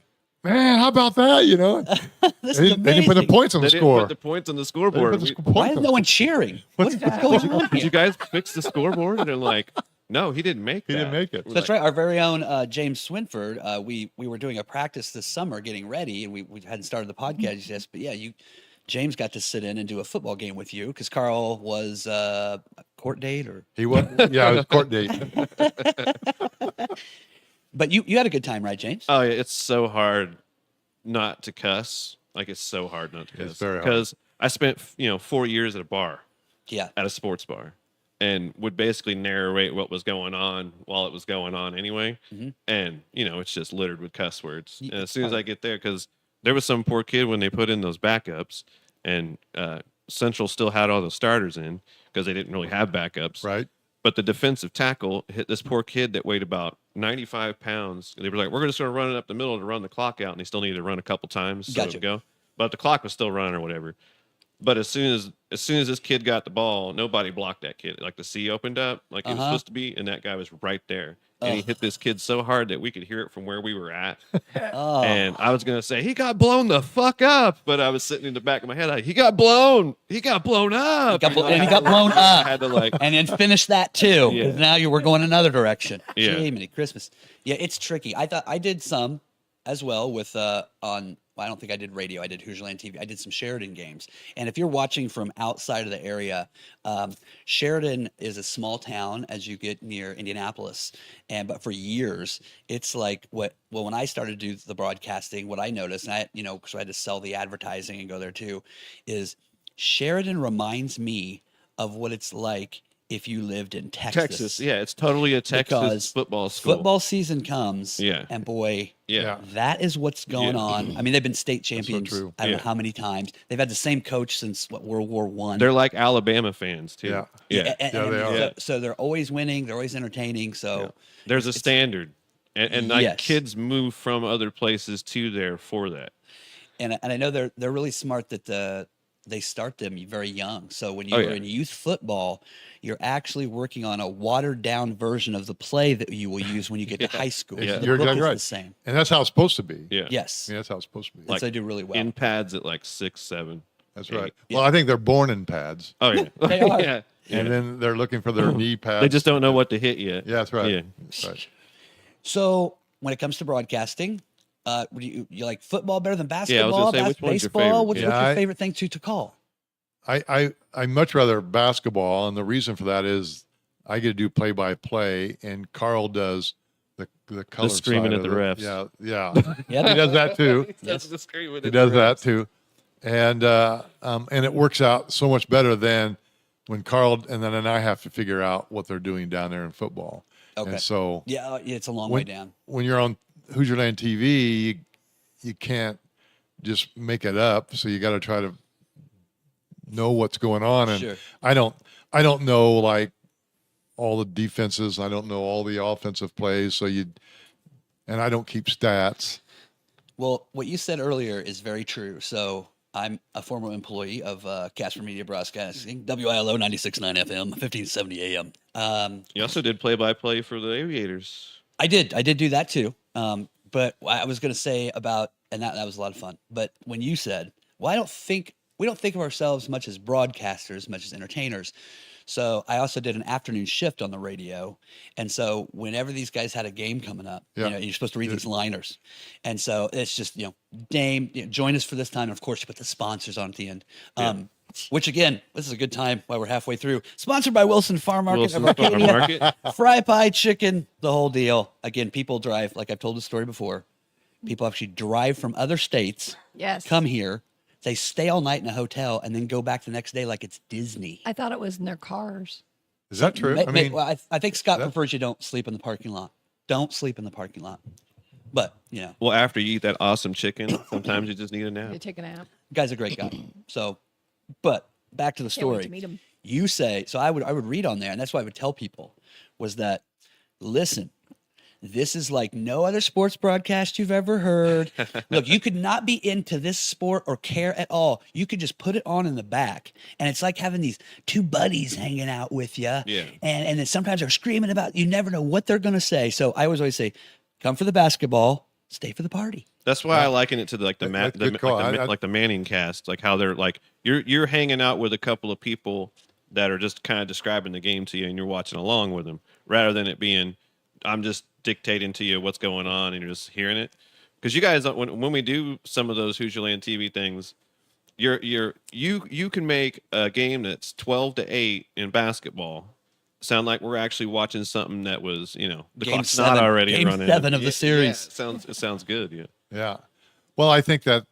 man, how about that? This They is didn't put the amazing. points on They the didn't score. put the points on the They didn't scoreboard. put the We- Why points is on no the- one cheering? What's going on Did here? you guys fix the scoreboard? And they're like, no, he didn't make He that. didn't make it. We're That's like, right. Our very own James Swinford. We were doing a practice this summer, getting ready, and we hadn't started the podcast yet. But yeah, James got to sit in and do a football game with you because Carl was a court date, or He was, yeah, it was court date. but you had a good time, right, James? Oh yeah, it's so hard not to cuss. Like it's so hard not to cuss. It's very hard. Because I spent 4 years at a bar, Yeah. at a sports bar, and would basically narrate what was going on while it was going on anyway. Mhm. And it's just littered with cuss words. Yeah, And as soon as I get there, because there was some poor kid when they put in those backups, and Central still had all the starters in because they didn't really have backups. Right. But the defensive tackle hit this poor kid that weighed about 95 pounds. And they were like, we're just going to run it up the middle to run the clock out. And they still needed to run a couple times. So Gotcha. it would go. But the clock was still running or whatever. But as soon as this kid got the ball, nobody blocked that kid. Like the sea opened up like it was supposed to be. And that guy was right there. And he hit this kid so hard that we could hear it from where we were at. Oh. And I was going to say, he got blown the fuck up. But I was sitting in the back of my head like, he got blown. He got blown up. and he got blown up. I had to like, And then finish that too. 'Cause Yeah. now you were going another direction. Yeah. Jiminy Christmas. Yeah, it's tricky. I thought I did some as well with I don't think I did radio. I did Hoosierland TV. I did some Sheridan games. And if you're watching from outside of the area, Sheridan is a small town as you get near Indianapolis. But for years, it's like when I started to do the broadcasting, what I noticed, and I because I had to sell the advertising and go there too, is Sheridan reminds me of what it's like if you lived in Texas. Yeah, it's totally a Texas Because football school. Football season comes, Yeah. and boy, Yeah. that is what's going Yeah. on. I mean, they've been state so champions. true. I don't know Yeah. how many times. They've had the same coach since World War One. They're like Alabama fans too. Yeah. Yeah. And Yeah, they are. so they're always winning. They're always entertaining. So There's a standard. And like Yes. kids move from other places to there for that. and I know they're really smart that they start them very young. So when Oh, you're yeah. in youth football, you're actually working on a watered down version of the play that you will use when you get to high school. Yeah. So the You're book exactly is right. the same. And that's how it's supposed to be. Yeah. Yes. Yeah, that's how it's supposed to be. And so they do really well. In pads at like 6, 7. That's 8. right. Well, I think they're born in pads, Oh yeah. They are. yeah. and then they're looking for their knee pads. They just don't know what to hit yet. Yeah, that's right. Yeah. That's right. So when it comes to broadcasting, you like football better than Yeah, I was gonna basketball? say, which one's your baseball? favorite? What's Yeah, your I- favorite thing to call? I much rather basketball, and the reason for that is I get to do play-by-play, and Carl does the color screaming side at of the it. refs. Yeah. Yeah. He does that too. Yes. He does that too, and it works out so much better than when Carl and then I have to figure out what they're doing down there in football. Okay. And so Yeah, it's a long way down. when you're on Hoosier Land TV, you can't just make it up. So you got to try to know what's going on. And Sure. I don't know like all the defenses. I don't know all the offensive plays. And I don't keep stats. Well, what you said earlier is very true. So I'm a former employee of Casper Media Broadcasting, WILO 96.9 FM, 1570 AM. You also did play-by-play for the Aviators. I did do that too. But I was going to say about, and that was a lot of fun. But when you said, well, we don't think of ourselves much as broadcasters, much as entertainers. So I also did an afternoon shift on the radio. And so whenever these guys had a game coming up, you're supposed to read these liners. And so it's just, Dame, join us for this time. And of course, you put the sponsors on at the end. Which again, this is a good time while we're halfway through. Sponsored by Wilson Farm Market Wilson of Farm Arcadia. Market. Fry pie, chicken, the whole deal. Again, people drive, like I've told the story before. People actually drive from other states, Yes. come here, they stay all night in a hotel, and then go back the next day like it's Disney. I thought it was in their cars. Is that true? I think Scott prefers you don't sleep in the parking lot. Don't sleep in the parking lot. But, Well, after you eat that awesome chicken, sometimes you just need a nap. You take a nap. guy's a great guy. So, but back to the Can't wait story. to meet him. You say, so I would read on there, and that's what I would tell people was that, listen, this is like no other sports broadcast you've ever heard. Look, you could not be into this sport or care at all. You could just put it on in the back, and it's like having these two buddies hanging out with you. Yeah. And then sometimes they're screaming about, you never know what they're going to say. So I always say, come for the basketball, stay for the party. That's why I liken it to like the Manning cast, like how they're like you're hanging out with a couple of people that are just kind of describing the game to you, and you're watching along with them, rather than it being I'm just dictating to you what's going on and you're just hearing it. Because you guys, when we do some of those Hoosier Land TV things, you can make a game that's 12-8 in basketball sound like we're actually watching something that was, the Game clock's 7, not already game running. 7 of the series. Yeah, it sounds good. Yeah. Yeah. Well, I think that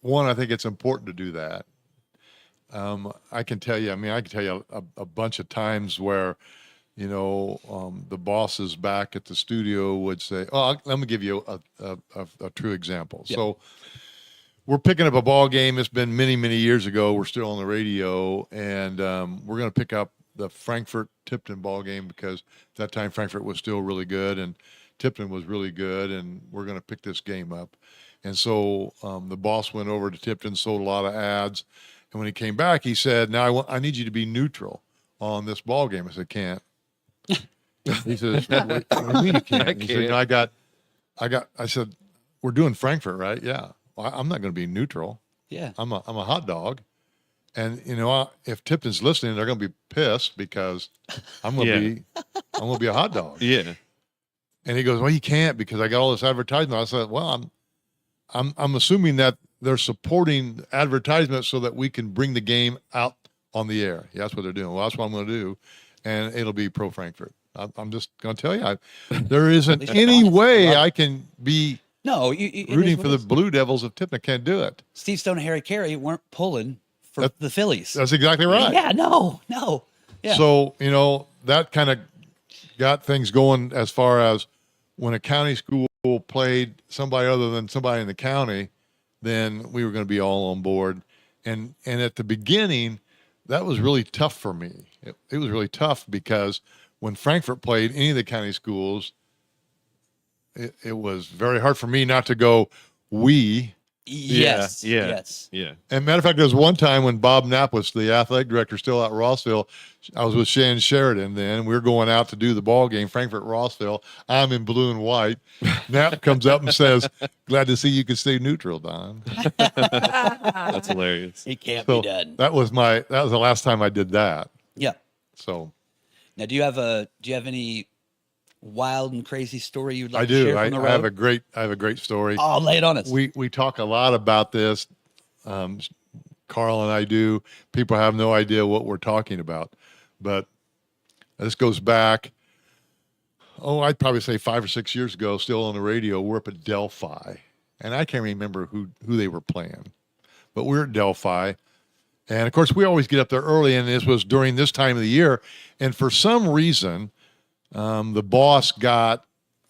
I think it's important to do that. I can tell you a bunch of times where, the bosses back at the studio would say, let me give you a true example. Yep. So we're picking up a ball game. It's been many, many years ago. We're still on the radio, and we're going to pick up the Frankfort Tipton ball game because at that time Frankfort was still really good and Tipton was really good, and we're going to pick this game up. And so the boss went over to Tipton, sold a lot of ads, and when he came back, he said, "Now I need you to be neutral on this ball game." I said, "Can't." He says, "What do you mean you can't?" He said, I said, "We're doing Frankfurt, right?" "Yeah." "Well, I'm not going to be neutral. Yeah. I'm a hot dog." And if Tipton's listening, they're going to be pissed because I'm going to be a hot dog. Yeah. And he goes, "Well, you can't because I got all this advertisement." I said, "Well, I'm assuming that they're supporting advertisement so that we can bring the game out on the air." Yeah, that's what they're doing. Well, that's what I'm going to do, and it'll be pro Frankfurt. I'm just going to tell you, there isn't any way I can be rooting for the Blue Devils if Tipton can't do it. Steve Stone and Harry Carey weren't pulling for the Phillies. That's exactly right. Yeah, no. Yeah. So, that kind of got things going as far as when a county school played somebody other than somebody in the county, then we were going to be all on board. And at the beginning, that was really tough for me. It was really tough because when Frankfurt played any of the county schools, it was very hard for me not to go, we. Yes. Yeah. Yes. Yeah. And matter of fact, there was one time when Bob Knapp was the athletic director still out at Rossville. I was with Shannon Sheridan then. We were going out to do the ball game, Frankfurt Rossville. I'm in blue and white. Knapp comes up and says, "Glad to see you can stay neutral, Don." That's hilarious. It can't So be done. that was the last time I did that. Yeah. So Now, do you have any wild and crazy story you'd like I to do. share I from the road? have a great story. Oh, lay it on us. We talk a lot about this. Carl and I do. People have no idea what we're talking about. But This goes back, I'd probably say 5 or 6 years ago, still on the radio. We're up at Delphi. And I can't remember who they were playing. But we're at Delphi. And, of course, we always get up there early, and this was during this time of the year. And for some reason, the boss got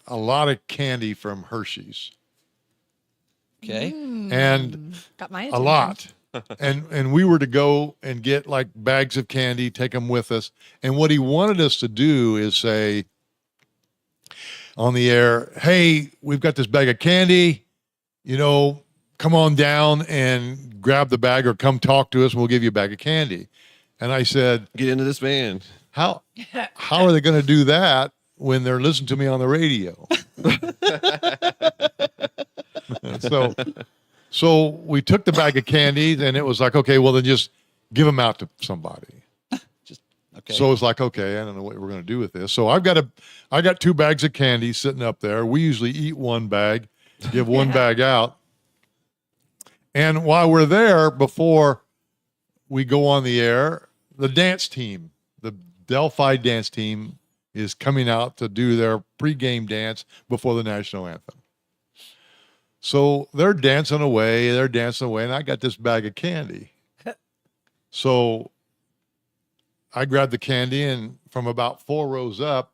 a lot of candy from Hershey's. Okay. And Got my a attention. lot. And we were to go and get like bags of candy, take them with us. And what he wanted us to do is say on the air, hey, we've got this bag of candy, come on down and grab the bag or come talk to us and we'll give you a bag of candy. And I said, Get into this van. how are they going to do that when they're listening to me on the radio? So we took the bag of candies and it was like, okay, well then just give them out to somebody. Okay. So it's like, okay, I don't know what we're going to do with this. So I got 2 bags of candy sitting up there. We usually eat 1 bag, give 1 bag out. And while we're there, before we go on the air, the dance team, the Delphi dance team is coming out to do their pregame dance before the national anthem. So they're dancing away, and I got this bag of candy. So I grabbed the candy and from about 4 rows up,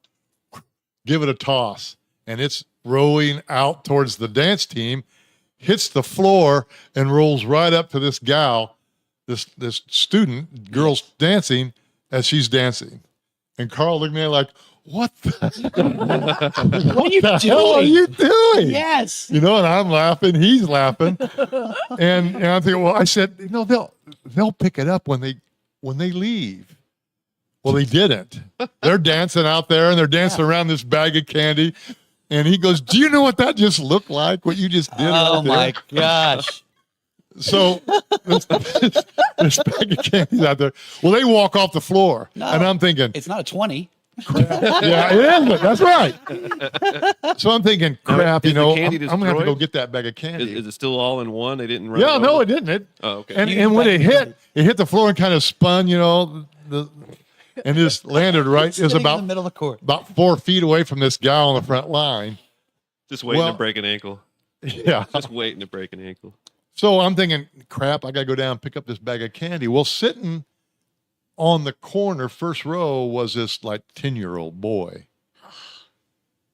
give it a toss. And it's rolling out towards the dance team, hits the floor and rolls right up to this gal, this student, girl's dancing as she's dancing. And Carl looked at me like, what the, What are you hell are doing? you doing? Yes. And I'm laughing, he's laughing. And I'm thinking, well, I said, they'll pick it up when they leave. Well, they didn't. They're dancing out there and they're dancing around this bag of candy. And he goes, do you know what that just looked like? What you just did? Oh right there?" my gosh. So this bag of candy's out there. Well, they walk off the floor. No. And I'm thinking, It's not a 20. yeah, it isn't. That's right. So I'm thinking, crap, Is the I'm candy going to have to go destroyed? get that bag of candy. Is it still all in one? They didn't run Yeah, no, over? it didn't. Oh, okay. And when it hit the floor and kind of spun, and just landed right. It was Sitting in the about middle of the court. 4 feet away from this guy on the front line. Just waiting well- to break an ankle. Yeah. Just waiting to break an ankle. So I'm thinking, crap, I got to go down and pick up this bag of candy. Well, sitting on the corner, first row, was this like 10-year-old boy.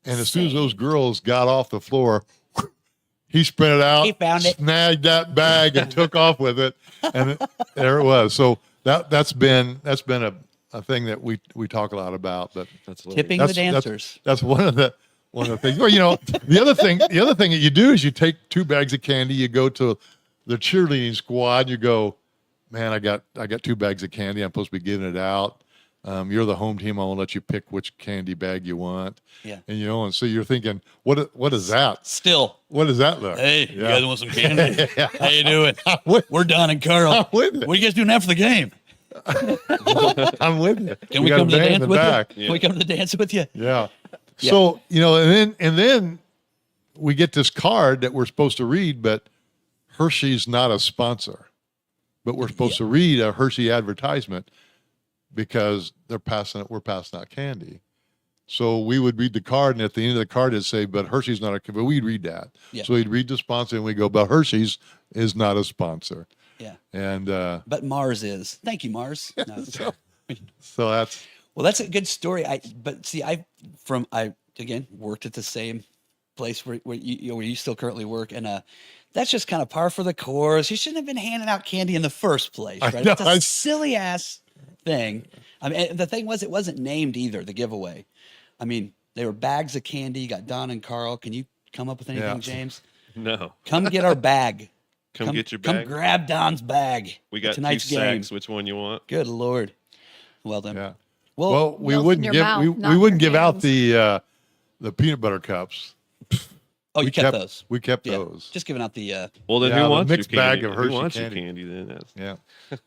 And as soon as those girls got off the floor, he sprinted out, He found it. snagged that bag and took off with it. And there it was. So that's been a thing that we talk a lot about. But That's hilarious. Tipping the dancers. that's one of the things. Well, the other thing that you do is you take 2 bags of candy, you go to the cheerleading squad, you go, man, I got 2 bags of candy. I'm supposed to be giving it out. You're the home team. I want to let you pick which candy bag you want. Yeah. And and so you're thinking, what is that? Still. What does that look? Hey, you Yeah. guys want some candy? How you doing? with- We're Don and Carl. I'm with it. What are you guys doing after the game? I'm with you. Can we got come a to the band in dance with back. you? Can we come to the dance with you? Yeah. Yeah. So, and then we get this card that we're supposed to read, but Hershey's not a sponsor. But we're supposed to read a Hershey advertisement because we're passing out candy. So we would read the card, and at the end of the card it'd say, but Hershey's not but we'd read that. Yeah. So we'd read the sponsor and we go, but Hershey's is not a sponsor. Yeah. And But Mars is. Thank you, Mars. No. so that's Well, that's a good story. I again worked at the same place where you still currently work, and that's just kind of par for the course. You shouldn't have been handing out candy in the first place, right? know, It's a silly ass thing. I mean, and the thing was, it wasn't named either. The giveaway. I mean, they were bags of candy. You got Don and Carl. Can you come up with anything, Yeah. James? No. Come get our bag. Come get your Come bag. grab Don's bag. We for got 2 tonight's game. sacks. Which one you want? Good Lord. Well done. yeah. Well, Well, we Melts in wouldn't your give mouth, we not in wouldn't your give out hands. the peanut butter cups. oh, you we kept those. We kept Yeah. those. Just giving out the. Well, then Yeah, who the wants mixed your candy? bag of Hershey Who wants candy. your candy then? That's,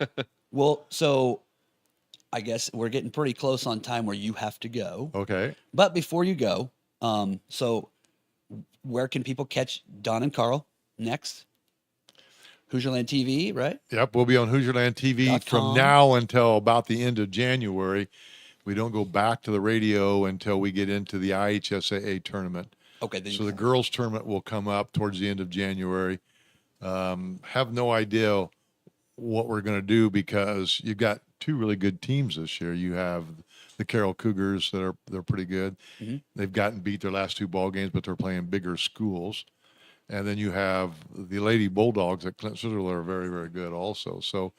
Yeah. Well, so I guess we're getting pretty close on time where you have to go. Okay. But before you go, so where can people catch Don and Carl next? Hoosierland TV, right? Yep, we'll be on Hoosierland TV .com. from now until about the end of January. We don't go back to the radio until we get into the IHSAA tournament. Okay. Then So the girls' tournament will come up towards the end of January. Have no idea what we're going to do because you've got two really good teams this year. You have the Carroll Cougars they're pretty good. Mm-hmm. They've gotten beat their last two ball games, but they're playing bigger schools. And then you have the Lady Bulldogs at Clint Citadel are very, very good also. So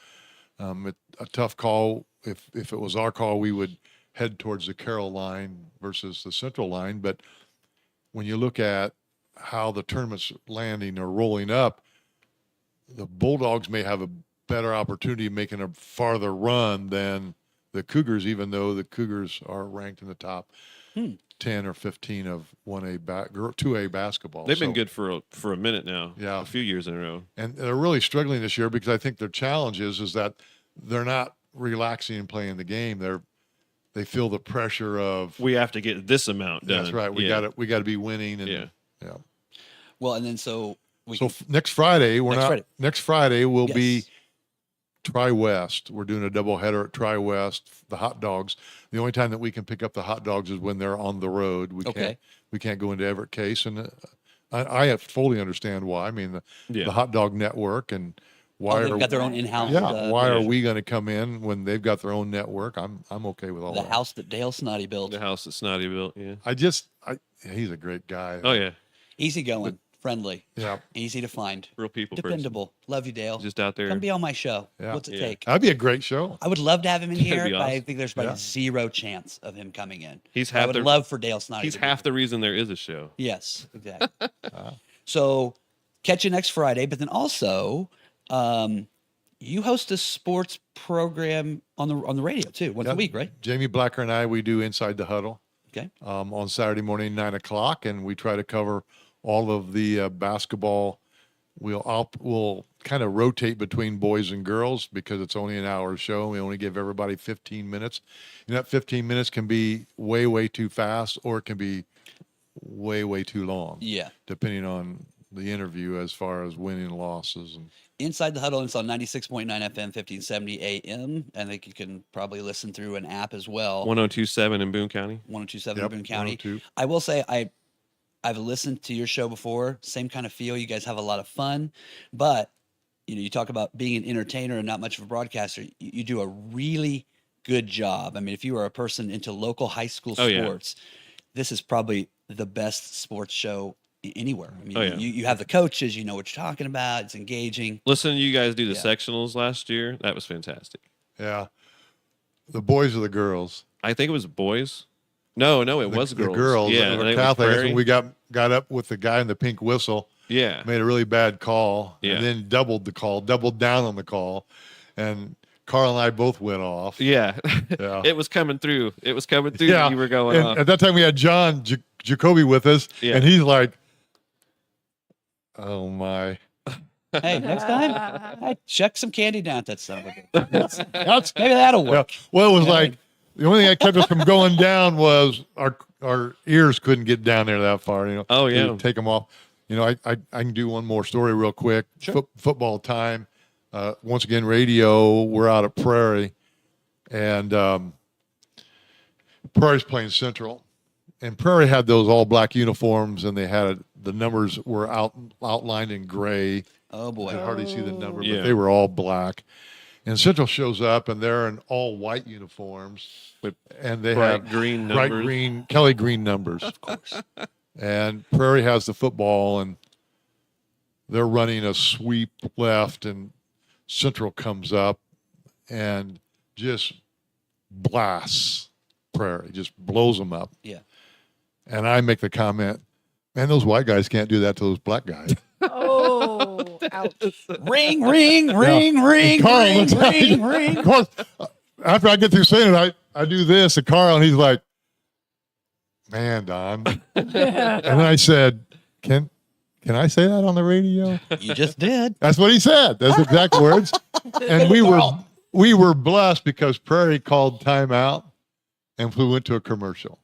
a tough call. If it was our call, we would head towards the Carroll line versus the Central line. But when you look at how the tournament's landing or rolling up, the Bulldogs may have a better opportunity of making a farther run than the Cougars, even though the Cougars are ranked in the top 10 or 15 of 2A basketball. They've been good for a minute now. Yeah. A few years in a row. And they're really struggling this year because I think their challenge is that they're not relaxing and playing the game. They feel the pressure of We have to get this amount done. that's right. We got to be winning. And yeah. Well, and then so Next Friday next Friday will Yes. be Tri-West. We're doing a doubleheader at Tri-West. The hot dogs. The only time that we can pick up the hot dogs is when they're on the road. We can't go into Everett Case, and I fully understand why. I mean, the hot dog network and why they've got their own in-house. why are we going to come in when they've got their own network? I'm okay with all the that. house that Dale Snotty built? The house that Snotty built. Yeah. He's a great guy. Oh yeah. Easygoing, friendly, Yeah. easy to find, Real people. person. dependable. Love you, Dale. Just out there. Come be on my show. Yeah. What's it Yeah. take? That'd be a great show. I would love to have him in That'd here, be but I awesome. think there's probably zero chance of him coming in. He's I half would the love for Dale Snotty. He's to be half here. the reason there is a show. Yes, exactly. So catch you next Friday, but then also you host a sports program on the radio too, once a week, right? Jamie Blacker and I, we do Inside the Huddle Okay. on Saturday morning, 9:00, and we try to cover all of the basketball. We'll kind of rotate between boys and girls because it's only an hour show. We only give everybody 15 minutes. And that 15 minutes can be way, way too fast, or it can be way, way too long. Yeah. Depending on the interview as far as winning and losses. And Inside the Huddle, it's on 96.9 FM, 1570 AM. I think you can probably listen through an app as well. 1027 in Boone County. 1027 Yep, Boone County. 102. I will say I've listened to your show before. Same kind of feel. You guys have a lot of fun, but you talk about being an entertainer and not much of a broadcaster. You do a really good job. I mean, if you are a person into local high school Oh, yeah. sports, this is probably the best sports show anywhere. I mean, Oh, yeah. you have the coaches, you know what you're talking about. It's engaging. Listening to you guys do the Yeah. sectionals last year, that was fantastic. yeah, the boys or the girls. I think it was boys. No, it was The girls. girls. Yeah, They and were it was Catholic. That's Prairie. when we got up with the guy in the pink whistle. Yeah. Made a really bad call, Yeah. and then doubled down on the call, and Carl and I both went off. Yeah. Yeah. It was coming through. It was coming through that you were going and off. at that time we had John Jacoby with us, Yeah. and he's like, "Oh my." Hey, next time, hey, chuck some candy down at that son of a bitch. That's Maybe that'll yeah. work. Well, it was like the only thing that kept us from going down was our ears couldn't get down there that far. Oh, yeah. to take them off. I can do one more story real quick. Sure. Football time. Once again, radio. We're out at Prairie, and Prairie's playing Central, and Prairie had those all black uniforms, and they had the numbers were outlined in gray. Oh boy. I could hardly see the number, Yeah. but they were all black. And Central shows up, and they're in all white uniforms, With and they bright have green bright numbers. green, Kelly green numbers, of course. And Prairie has the football, and they're running a sweep left, and Central comes up and just blasts Prairie, just blows them up. Yeah. And I make the comment, man, those white guys can't do that to those black guys. Oh, ouch. Ring, ring, ring, ring, Carl ring, looks like- ring, ring. Of course, after I get through saying it, I do this to Carl, and he's like, "Man, Don." And then I said, "Can I say that on the radio?" You just did. That's what he said. That's exact words. And we were blessed because Prairie called timeout, and we went to a commercial.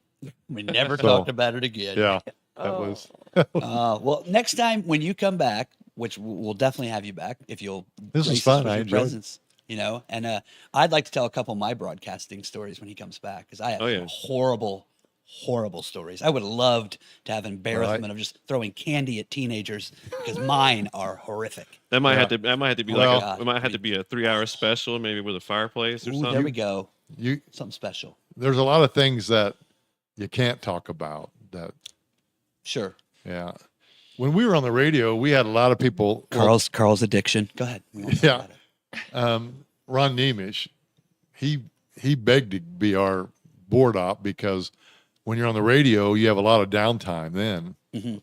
We never So- talked about it again. Yeah, that Oh. was. Well, next time when you come back, which we'll definitely have you back if you'll. This is grace us fun. with I your enjoyed it. presence. you know. And I'd like to tell a couple of my broadcasting stories when he comes back because I have Oh, yeah. horrible stories. I would have loved to have embarrassment of just throwing candy at teenagers because mine are horrific. That might have to be Well- like it might have to be a 3-hour special, maybe with a fireplace or Ooh, something. there we go. You Something special. there's a lot of things that you can't talk about. That Sure. yeah. When we were on the radio, we had a lot of people. Carl's addiction. Go ahead. We won't talk Yeah. about it. Ron Nemish, he begged to be our board op because when you're on the radio, you have a lot of downtime then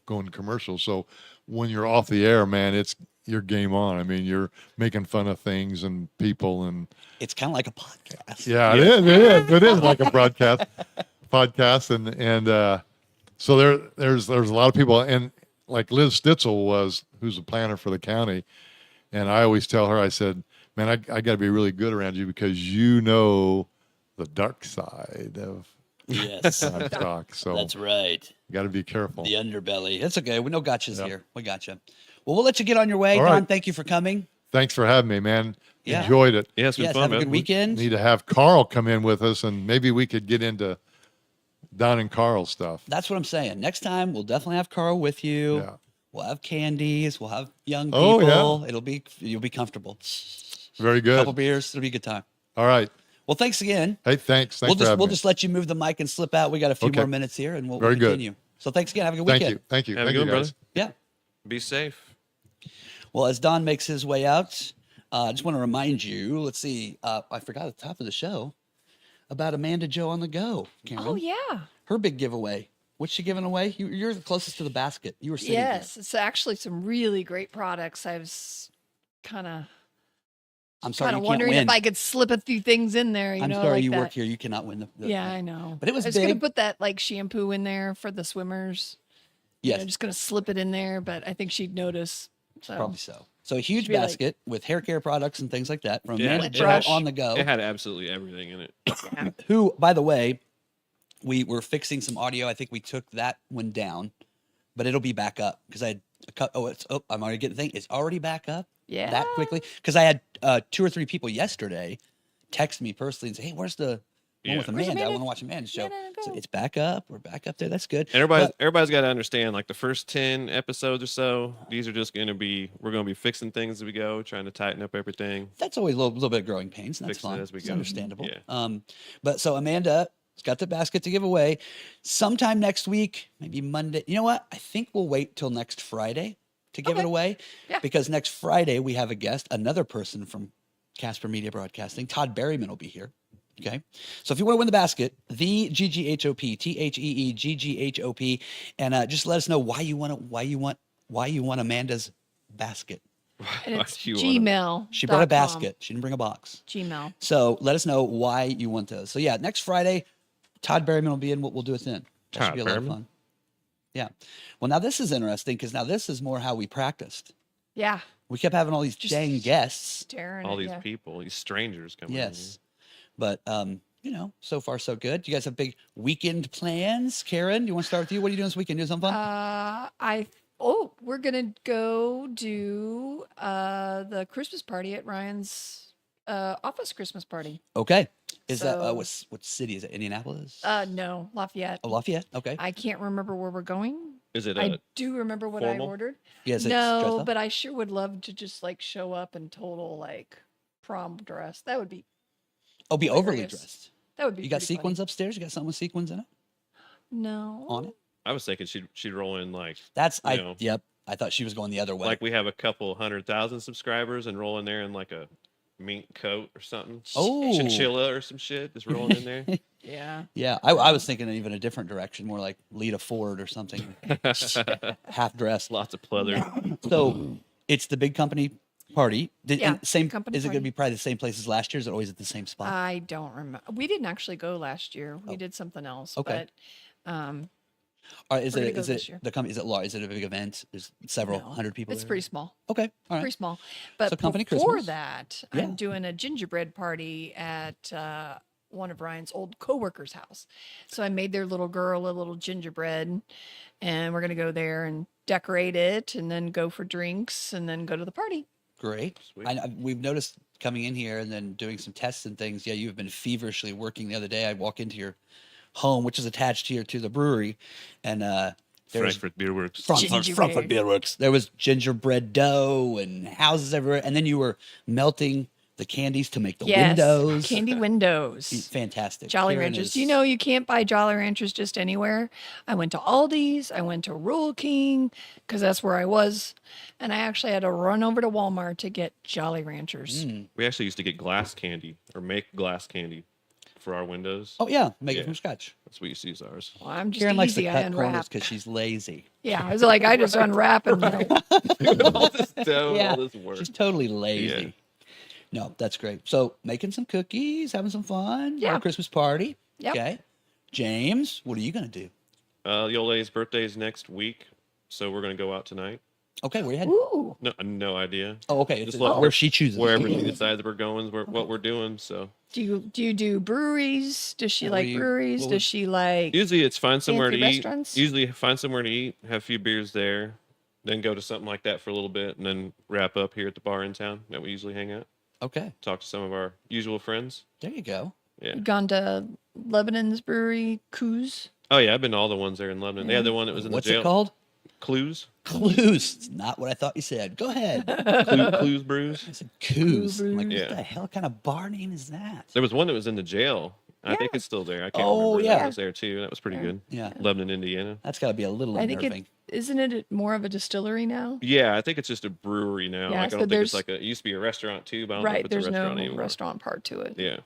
going to commercials. So when you're off the air, man, it's your game on. I mean, you're making fun of things and people and It's kind of like a podcast. yeah, it is. It is like a podcast. And so there's a lot of people and like Liz Stitzel who's a planner for the county. And I always tell her, I said, man, I got to be really good around you because you know the dark side of Yes. livestock. So That's right. you got to be careful. The underbelly. It's okay. We know gotchas here. We gotcha. Well, we'll let you get on your way. All Don, right. thank you for coming. Thanks for having me, man. Yeah. Enjoyed it. Yeah, it's been Yes, fun, have a man. good weekend. Need to have Carl come in with us, and maybe we could get into Don and Carl stuff. That's what I'm saying. Next time, we'll definitely have Carl with you. Yeah. We'll have candies. We'll have young people. Oh, yeah. You'll be comfortable. Very good. Couple beers. It'll be a good time. All right. Well, thanks again. Hey, thanks. We'll Thanks for having we'll me. just let you move the mic and slip out. We got a few Okay. more minutes here, and we'll Very good. continue. So thanks again. Have a good Thank weekend. you. Thank you. Have a Thank good you, one, guys. brother. Yeah. Be safe. Well, as Don makes his way out, I just want to remind you. Let's see. I forgot at the top of the show about Amanda Joe on the Go. Karen. Oh yeah. Her big giveaway. What's she giving away? You're the closest to the basket. You were sitting there. Yes, it's actually some really great products. I was kind of I'm sorry you can't wondering win. if I could slip a few things in there. I'm know, sorry like you that. work here. You cannot win the Yeah, I know. But it was I was gonna big. put that like shampoo in there for the swimmers. You know, Yes, just gonna slip it in there, but I think she'd notice. So probably so. So a huge Should be like- basket with hair care products and things like that from Yeah. Amanda Lip Joe brush. on the go. It had absolutely everything in it. Who, by the way, we were fixing some audio. I think we took that one down, but it'll be back up because I had a cut. I'm already getting the thing. It's already back up yeah, that quickly because I had 2 or 3 people yesterday text me personally and say, "Hey, where's the one Yeah. with Where's Amanda? I Amanda? want to watch Amanda's show." Amanda, So go. it's back up. We're back up there. That's good. Everybody's got to understand, like the first 10 episodes or so, these are just going to be, we're going to be fixing things as we go, trying to tighten up everything. That's always a little bit of growing pains. And that's Fix it fine. as we It's go. understandable. Yeah. But so Amanda's got the basket to give away sometime next week, maybe Monday. You know what? I think we'll wait till next Friday to give it Okay. away Yeah. because next Friday we have a guest, another person from Casper Media Broadcasting. Todd Berryman will be here. Okay. So if you want to win the basket, the GGHOP, THEEGGHOP, and just let us know why you want Amanda's basket. and it's You wanna- Gmail. She brought a basket. She didn't bring a box. Gmail. So let us know why you want those. So yeah, next Friday, Todd Berryman will be in. We'll do it then. That should Todd be a lot of Berryman? fun. Yeah. Well, now this is interesting because now this is more how we practiced. Yeah, We kept having all these Just dang guests. staring. All at these ya. people, these strangers coming in. Yes. But so far so good. You guys have big weekend plans. Karen, you want to start with you? What are you doing this weekend? Doing something fun? We're gonna go do the Christmas party at Ryan's office Christmas party. Okay. Is that so- what city is it? Indianapolis? No, Lafayette. Oh, Lafayette. Okay. I can't remember where we're going. Is it I do remember what formal? I ordered. Yes. it's dressed No, up? but I sure would love to just like show up in total like prom dress. That would be be overly hilarious. dressed. that would be. You got pretty funny. sequins upstairs? You got something with sequins in it? No. On it? I was thinking she'd roll in like That's You know. I thought she was going the other way. we have a couple 100,000 subscribers and roll in there in like a mink coat or something. Oh. Chinchilla or some shit, just rolling in there. Yeah. Yeah, I was thinking even a different direction, more like Lita Ford or something, half dressed. Lots of pleather. So it's the big company party. Yeah, Same. company Is it going to party. be probably the same place as last year? Is it always at the same spot? I don't remember. We didn't actually go last year. We did something else. Okay. But or is we're it gonna go is this it year. the company? Is it large? Is it a big event? There's several no, hundred people. it's there? pretty small. Okay. All right. Pretty small. But So company before Christmas? that, Yeah. I'm doing a gingerbread party at one of Ryan's old coworkers' house. So I made their little girl a little gingerbread, and we're gonna go there and decorate it, and then go for drinks, and then go to the party. Great. Sweet. We've noticed coming in here and then doing some tests and things. Yeah, you've been feverishly working. The other day, I'd walk into your home, which is attached here to the brewery, and there's Frankfort Beer Works. Frankfurt Beer Works. There was gingerbread dough and houses everywhere, and then you were melting the candies to make the windows. Candy windows. Fantastic. Jolly Karen Ranchers. is- Do you know you can't buy Jolly Ranchers just anywhere? I went to Aldi's. I went to Rural King because that's where I was. And I actually had to run over to Walmart to get Jolly Ranchers. We actually used to get glass candy or make glass candy for our windows. Oh yeah, make it Yeah. from scratch. That's what we used to use ours. Well, I'm just Karen likes to easy. I cut corners unwrap. because she's lazy. Yeah, I was like, I just unwrap and All this dough, Yeah. all this work. She's totally lazy. No, that's great. So making some cookies, having some fun. Yeah. Our Christmas party. Yep. Okay. James, what are you gonna do? The old lady's birthday is next week, so we're gonna go out tonight. Okay, where you heading? ooh. No idea. Oh, okay. It's Just let- where she chooses. Wherever she decides we're going, is what we're doing. So Do you do breweries? Does she Yeah, like we- breweries? well, Does she like usually it's find somewhere to fancy eat. restaurants? Usually find somewhere to eat, have a few beers there, then go to something like that for a little bit, and then wrap up here at the bar in town that we usually hang out. Okay, Talk to some of our usual friends. there you go. Yeah. gone to Lebanon's brewery, Coos? Oh yeah, I've been to all the ones there in Lebanon. They had the one that was in What's the jail. it called? Clues. Clues. It's not what I thought you said. Go ahead. Clues Brews. I said Coos. I'm like, Yeah. what the hell kind of bar name is that? There was one that was in the jail. I think Yeah. it's still there. I can't Oh, remember. yeah. That was there too. That was pretty good. Yeah, Lebanon, Indiana. that's got to be a little I think unnerving. isn't it more of a distillery now? Yeah, I think it's just a brewery now. Yeah, like, I so don't think it's there's- like it used to be a restaurant too, but I don't know if Right. it's a There's no restaurant anymore. restaurant part to it. Yeah.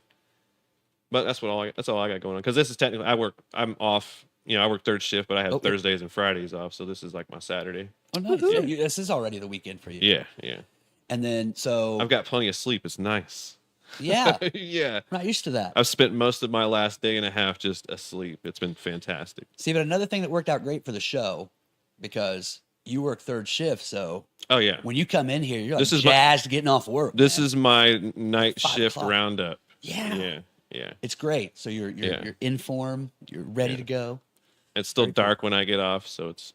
But that's all I got going on. Because this is technically I'm off. I work third shift, but I have Oh. Thursdays and Fridays off, so this is like my Saturday. Oh, nice. Yeah, this is already the weekend for you. Yeah. And then, so, I've got plenty of sleep. It's nice. yeah, Yeah. I'm not used to that. I've spent most of my last day and a half just asleep. It's been fantastic. See, but another thing that worked out great for the show, because you work third shift, so Oh yeah. when you come in here, you're like This is my- jazzed getting off work. This man. is my night 5 shift o'clock. roundup. Yeah. Yeah. It's great. So you're Yeah. you're in form. You're ready Yeah. to go. It's still Very cool. dark when I get off, so it's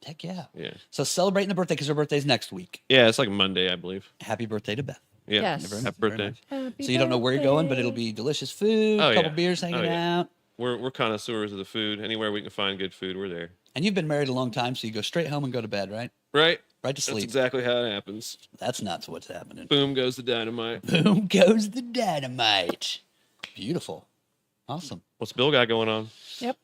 Heck yeah. yeah. So celebrating the birthday because her birthday's next week. Yeah, it's like Monday, I believe. Happy birthday to Beth. Yeah. Yes. Very Happy much, very birthday. much. Happy So you don't know where you're going, but it'll birthday. be delicious food, Oh, a couple yeah. beers hanging Oh, yeah. out. We're connoisseurs of the food. Anywhere we can find good food, we're there. And you've been married a long time, so you go straight home and go to bed, right? Right? Right to That's sleep. exactly how it happens. That's nuts what's happening. Boom goes the dynamite. Boom goes the dynamite. Beautiful. Awesome. What's Bill got going on? Yep.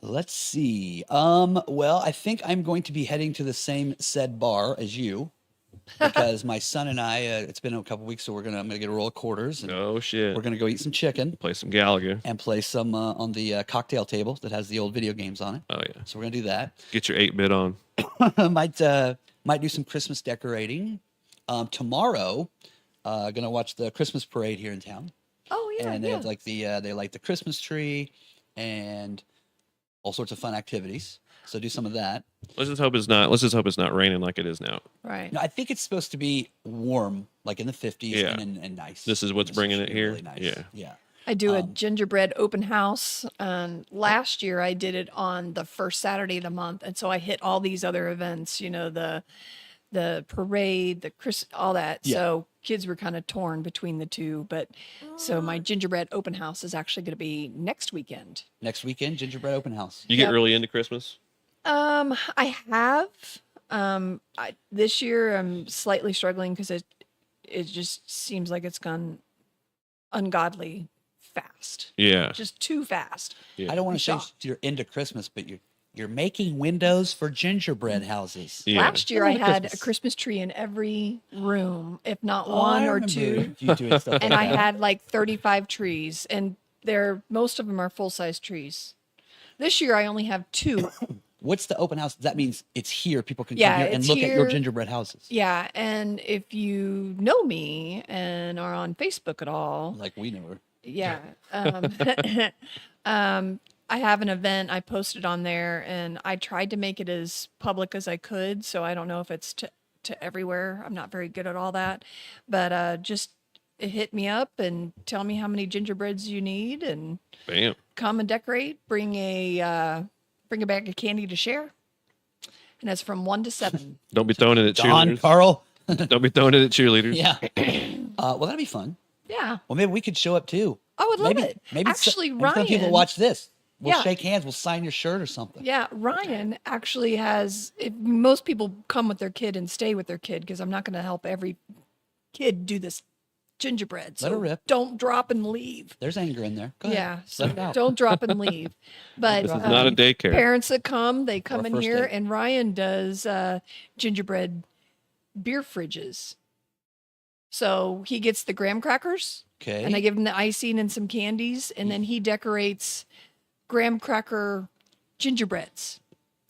Let's see. Well, I think I'm going to be heading to the same said bar as you because my son and I, it's been a couple weeks, so I'm gonna get a roll of quarters and Oh shit. we're gonna go eat some chicken Play some Gallagher. and play some on the cocktail table that has the old video games on it. Oh yeah. So we're gonna do that. Get your 8-bit on. Might do some Christmas decorating. Tomorrow, gonna watch the Christmas parade here in town. Oh yeah. And they yeah. have like they light the Christmas tree and all sorts of fun activities. So do some of that. Let's just hope it's not raining like it is now. right. No, I think it's supposed to be warm, like in the 50s Yeah. and nice. This is what's bringing should it be here? Really nice. Yeah. Yeah. I do a gingerbread open house. Last year I did it on the first Saturday of the month, and so I hit all these other events. You know, the parade, all that. Yeah. So kids were kind of torn between the two. But so my gingerbread open house is actually going to be next weekend. Next weekend, gingerbread open house. You get Yep. really into Christmas? I have. This year I'm slightly struggling because it just seems like it's gone ungodly fast. Yeah. Just too fast. Yeah. I don't want to say shocked. you're into Christmas, but you're making windows for gingerbread houses. Yeah. Last year I I love had Christmas. a Christmas tree in every room, if not Oh, one I or remember two. you doing stuff And like I that. had like 35 trees, and most of them are full size trees. This year I only have 2. What's the open house? That means it's here. People can Yeah, come here and it's look at your here. gingerbread houses. Yeah, and if you know me and are on Facebook at all, Like we know her. yeah. I have an event I posted on there, and I tried to make it as public as I could. So I don't know if it's to everywhere. I'm not very good at all that, but just hit me up and tell me how many gingerbreads you need, and Bam. come and decorate. Bring a bag of candy to share, and that's from 1 to 7. Don't be throwing it at Don cheerleaders. Carl. Don't be throwing it at cheerleaders. Yeah. Well, that'd be fun. Yeah. Well, maybe we could show up too. I would love maybe, it. Maybe Actually, maybe some people Ryan- watch this. We'll Yeah. shake hands. We'll sign your shirt or something. Yeah, Ryan actually has. Most people come with their kid and stay with their kid because I'm not going to help every kid do this gingerbread. So Let her rip. don't drop and leave. There's anger in there. Go ahead. Yeah, so Let it out. don't drop and leave. But This is not a daycare. parents that come, they come Or a in first here, date. and Ryan does gingerbread beer fridges. So he gets the graham crackers, Okay. and I give him the icing and some candies, and then he decorates graham cracker gingerbreads.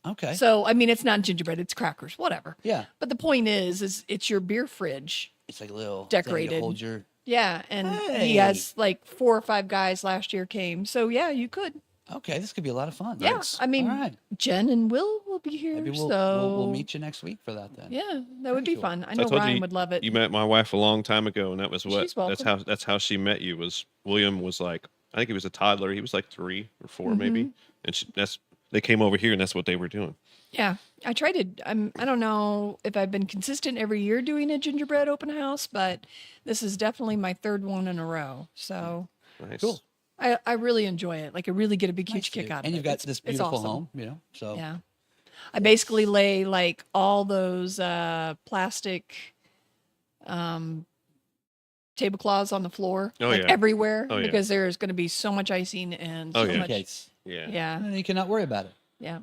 Okay. So I mean, it's not gingerbread; it's crackers, whatever. Yeah. But the point is it's your beer fridge. It's like a little thing Decorated. to hold your. Yeah, and Hey. he has like 4 or 5 guys last year came. So yeah, you could. Okay, this could be a lot of fun. Yeah, I mean, All right. Jen and Will will be here. Maybe so we'll meet you next week for that then. yeah, that would be cool. fun. I I know told Ryan you, would love it. You met my wife a long time ago, and that was what. She's welcome. That's how she met you. Was William was like, I think he was a toddler. He was like 3 or 4 Mm-hmm. maybe, and they came over here, and that's what they were doing. Yeah, I try to. I don't know if I've been consistent every year doing a gingerbread open house, but this is definitely my 3rd one in a row. So Nice. Cool. I really enjoy it. Like I really get a big huge Nice, kick dude. out of it. And you've got It's- this it's beautiful awesome. home, you know. So Yeah. I basically lay like all those plastic tablecloths on the floor Oh, like yeah. everywhere Oh, yeah. because there's going to be so much icing and Oh, so yeah. much. case. Yeah. Yeah. And you cannot worry about it. Yeah.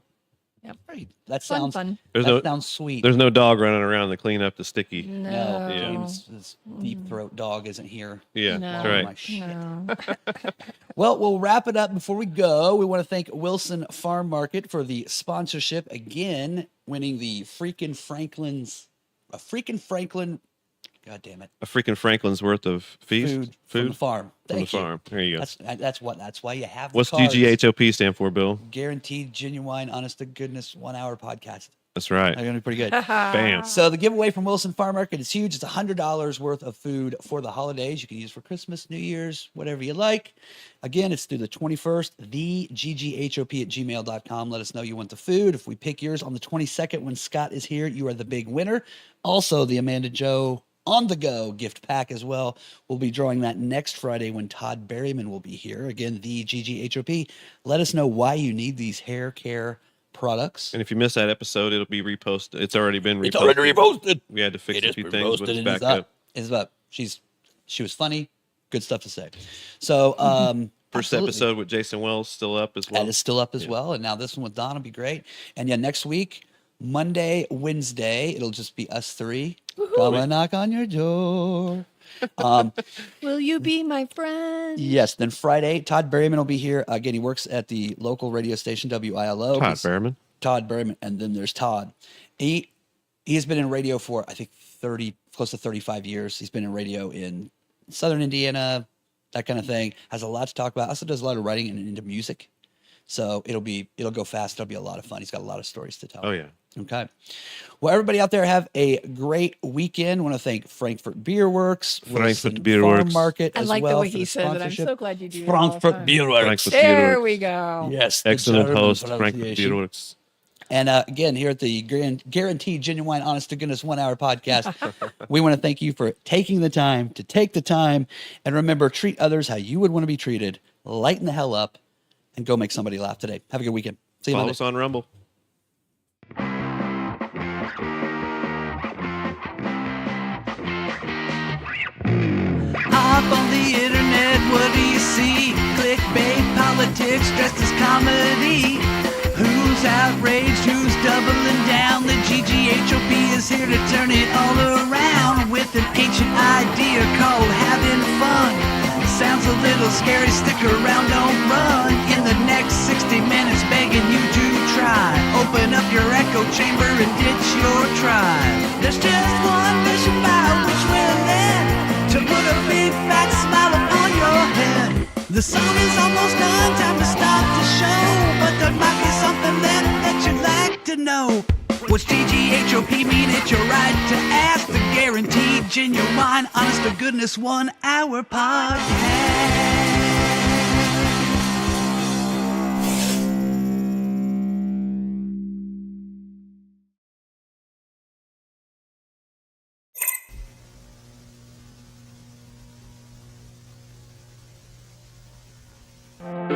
Great. That Fun, sounds fun. There's that no sounds sweet. there's no dog running around to clean up the sticky. No. Yeah. James, this deep throat dog isn't here. Yeah, No. that's Oh, right. my shit. No. Well, we'll wrap it up before we go. We want to thank Wilson Farm Market for the sponsorship again, winning the freaking Franklin. God damn it! A freaking Franklin's worth of feast From the farm. From Thank the you. farm. There you go. That's why you have. The What's cards. GGHOP stand for, Bill? Guaranteed, genuine, honest to goodness, 1 hour podcast. That's right. That's gonna be pretty good. Bam. So the giveaway from Wilson Farm Market is huge. It's $100 worth of food for the holidays. You can use for Christmas, New Year's, whatever you like. Again, it's through the 21st, thegghop@gmail.com. Let us know you want the food. If we pick yours on the 22nd when Scott is here, you are the big winner. Also, the Amanda Joe on the go gift pack as well. We'll be drawing that next Friday when Todd Berryman will be here. Again, the GGHOP. Let us know why you need these hair care products. And if you missed that episode, it'll be reposted. It's already been reposted. It's already reposted. We had to fix It a is few been things, but roasted it's and back it's up. up. It's up. She was funny. Good stuff to say. So First absolutely. episode with Jason Wells still up as well. That is still up as well. And now this one with Don will be great. And yeah, next week, Monday, Wednesday, it'll just be us 3. Come and knock on your door. Will you be my friend? Yes. Then Friday, Todd Berryman will be here. Again, he works at the local radio station, WILO. Todd He's- Behrman. Todd Berryman, and then there's Todd. He has been in radio for I think close to 35 years. He's been in radio in Southern Indiana, that kind of thing. Has a lot to talk about. Also does a lot of writing and into music. So it'll go fast. It'll be a lot of fun. He's got a lot of stories to tell. Oh, yeah. Okay. Well, everybody out there have a great weekend. I want to thank Frankfort Beer Works, Frankfort Wilson Beer Farm Works. Market I as like well the way for he said it. I'm sponsorship. so glad you do that all the Frankfurt time. Beer Works. Frankfurt There Beer we go. Yes. the Excellent German host, Frankfurt pronunciation. Beer Works. And again, here at the Guaranteed Genuine Honest to Goodness 1 hour podcast, we want to thank you for taking the time to take the time. And remember, treat others how you would want to be treated. Lighten the hell up and go make somebody laugh today. Have a good weekend. See you Follow Monday. us on Rumble. Up on the internet, what do you see? Clickbait, politics, dressed as comedy. Who's outraged? Who's doubling down? The GGHOP is here to turn it all around with an ancient idea called having fun. Sounds a little scary, stick around, don't run. In the next 60 minutes, begging you to try. Open up your echo chamber and ditch your tribe. There's just one mission by which we're led to put a big fat smile upon your head. The song is almost done, time to stop the show. But there might be something left that you'd like to know. What's GGHOP mean? It's your right to ask. The Guaranteed Genuine Honest to Goodness 1 hour podcast. Bye.